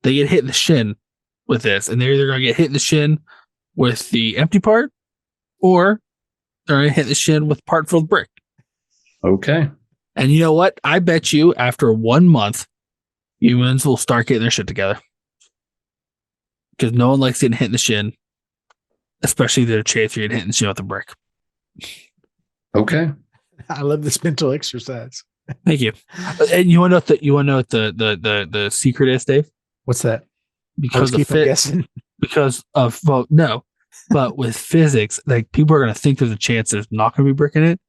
they get hit in the shin with this, and they're either going to get hit in the shin with the empty part, or they're going to hit the shin with part filled brick. Okay. And you know what? I bet you after 1 month, humans will start getting their shit together. Because no one likes getting hit in the shin, especially the chance you're getting hit in the shin with a brick. Okay. I love this mental exercise. Thank you. And you want to know what the secret is, Dave? What's that? Because but with physics, like people are going to think there's a chance there's not going to be brick in it.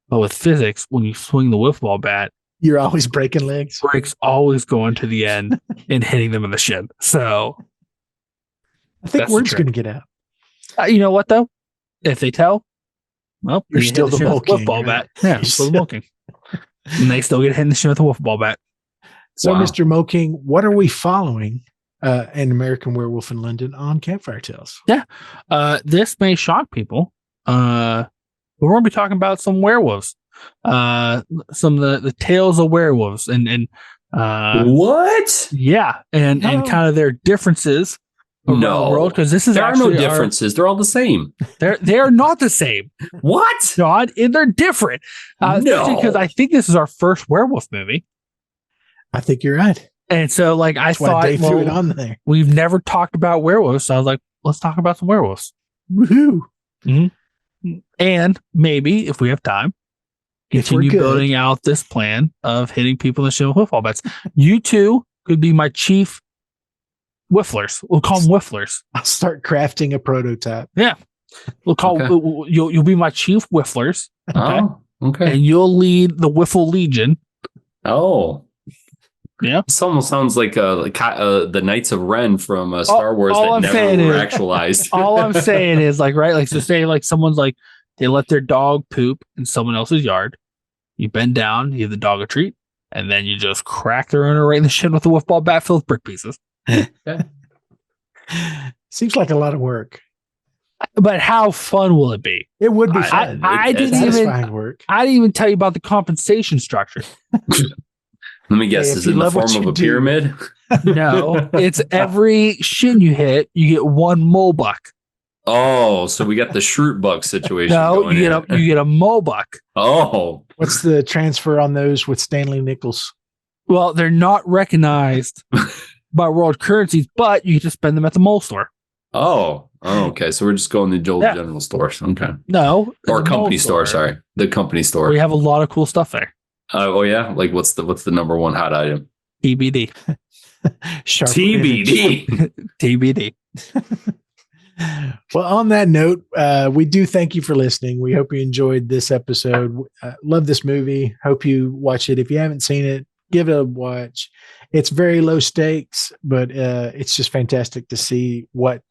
But with physics, when you swing the wiffle ball bat, you're always breaking legs. Bricks always going to the end and hitting them in the shin. So I think word's going to get out. You know what though? If they tell, well, you're still the Mole King, ball bat. Yeah, you're still the Mole King. And they still get hit in the shin with a wiffle ball bat. So, Mr. Mole King, what are we following? An American Werewolf in London on Campfire Tales. Yeah, this may shock people. We're going to be talking about some werewolves, some of the tales of werewolves, and what? Yeah, and kind of their differences around the world, because this is there are no differences. They're all the same. They are not the same. What? God, and they're different. No, because I think this is our first werewolf movie. I think you're right. And so, like, I thought, they threw it on there. We've never talked about werewolves, so I was like, let's talk about some werewolves. Woohoo! Mm-hmm. And maybe if we have time, continue building out this plan of hitting people in the shin with wiffle bats. You two could be my chief whifflers. We'll call them whifflers. I'll start crafting a prototype. Yeah, we'll call you'll be my chief whifflers. Okay? Oh, okay. And you'll lead the Wiffle Legion. Oh, yeah. This almost sounds like the Knights of Ren from Star Wars that never were actualized. All I'm saying is, like, right, like, so say like someone's like they let their dog poop in someone else's yard. You bend down, you give the dog a treat, and then you just crack their owner right in the shin with a wiffle ball bat filled with brick pieces. Seems like a lot of work. But how fun will it be? It would be fun. I didn't even tell you about the compensation structure. Let me guess, is it in the form of a pyramid? No, it's every shin you hit, you get one mole buck. Oh, so we got the Shroot buck situation. No, you get a mole buck. Oh. What's the transfer on those with Stanley Nichols? Well, they're not recognized by world currencies, but you can just spend them at the mole store. Oh, okay. So we're just going to the general stores. Okay. No. Or company store, sorry. The company store. We have a lot of cool stuff there. Oh yeah, like what's the number one hot item? TBD. TBD. TBD. Well, on that note, we do thank you for listening. We hope you enjoyed this episode. Love this movie. Hope you watch it. If you haven't seen it, give it a watch. It's very low stakes, but it's just fantastic to see what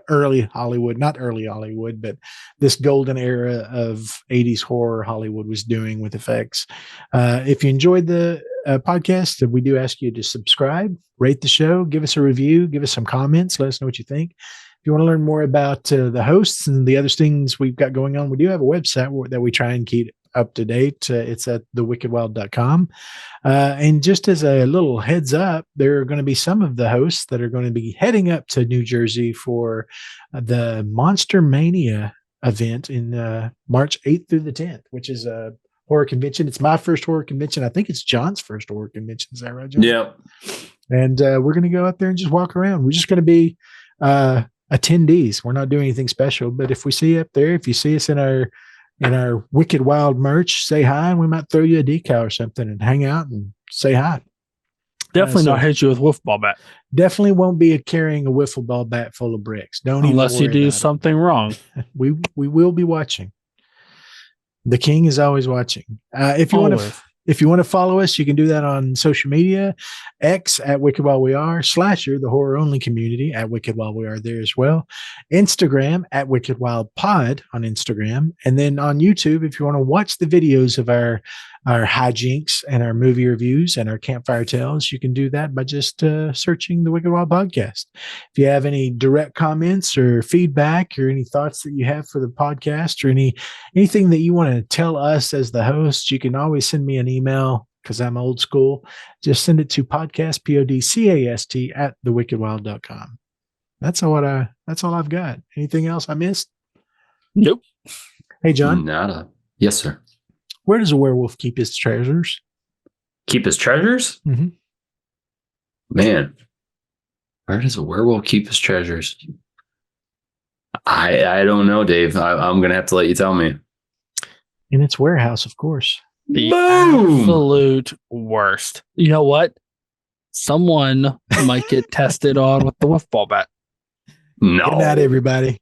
early Hollywood, not early Hollywood, but this golden era of 80s horror Hollywood was doing with effects. If you enjoyed the podcast, we do ask you to subscribe, rate the show, give us a review, give us some comments, let us know what you think. If you want to learn more about the hosts and the other things we've got going on, we do have a website that we try and keep up to date. It's at thewickedwild.com. And just as a little heads up, there are going to be some of the hosts that are going to be heading up to New Jersey for the Monster Mania event in March 8th through the 10th, which is a horror convention. It's my first horror convention. I think it's John's first horror convention. Is that right, John? Yeah. And we're going to go out there and just walk around. We're just going to be attendees. We're not doing anything special, but if we see you up there, if you see us in our Wicked Wild merch, say hi, and we might throw you a decal or something and hang out and say hi. Definitely not hit you with wiffle ball bat. Definitely won't be carrying a wiffle ball bat full of bricks. Don't unless you do something wrong. We will be watching. The king is always watching. If you want to follow us, you can do that on social media. X at Wicked While We Are, Slasher, the horror only community at Wicked While We Are there as well. Instagram at Wicked Wild Pod on Instagram. And then on YouTube, if you want to watch the videos of our hijinks and our movie reviews and our campfire tales, you can do that by just searching the Wicked Wild Podcast. If you have any direct comments or feedback or any thoughts that you have for the podcast or anything that you want to tell us as the host, you can always send me an email because I'm old school. Just send it to podcast, podcast at thewickedwild.com. That's all I've got. Anything else I missed? Nope. Hey, John. Nada. Yes, sir. Where does a werewolf keep his treasures? Keep his treasures? Mm-hmm. Man, where does a werewolf keep his treasures? I don't know, Dave. I'm going to have to let you tell me. In its warehouse, of course. The absolute worst. You know what? Someone might get tested on with the wiffle ball bat. No. Good night, everybody.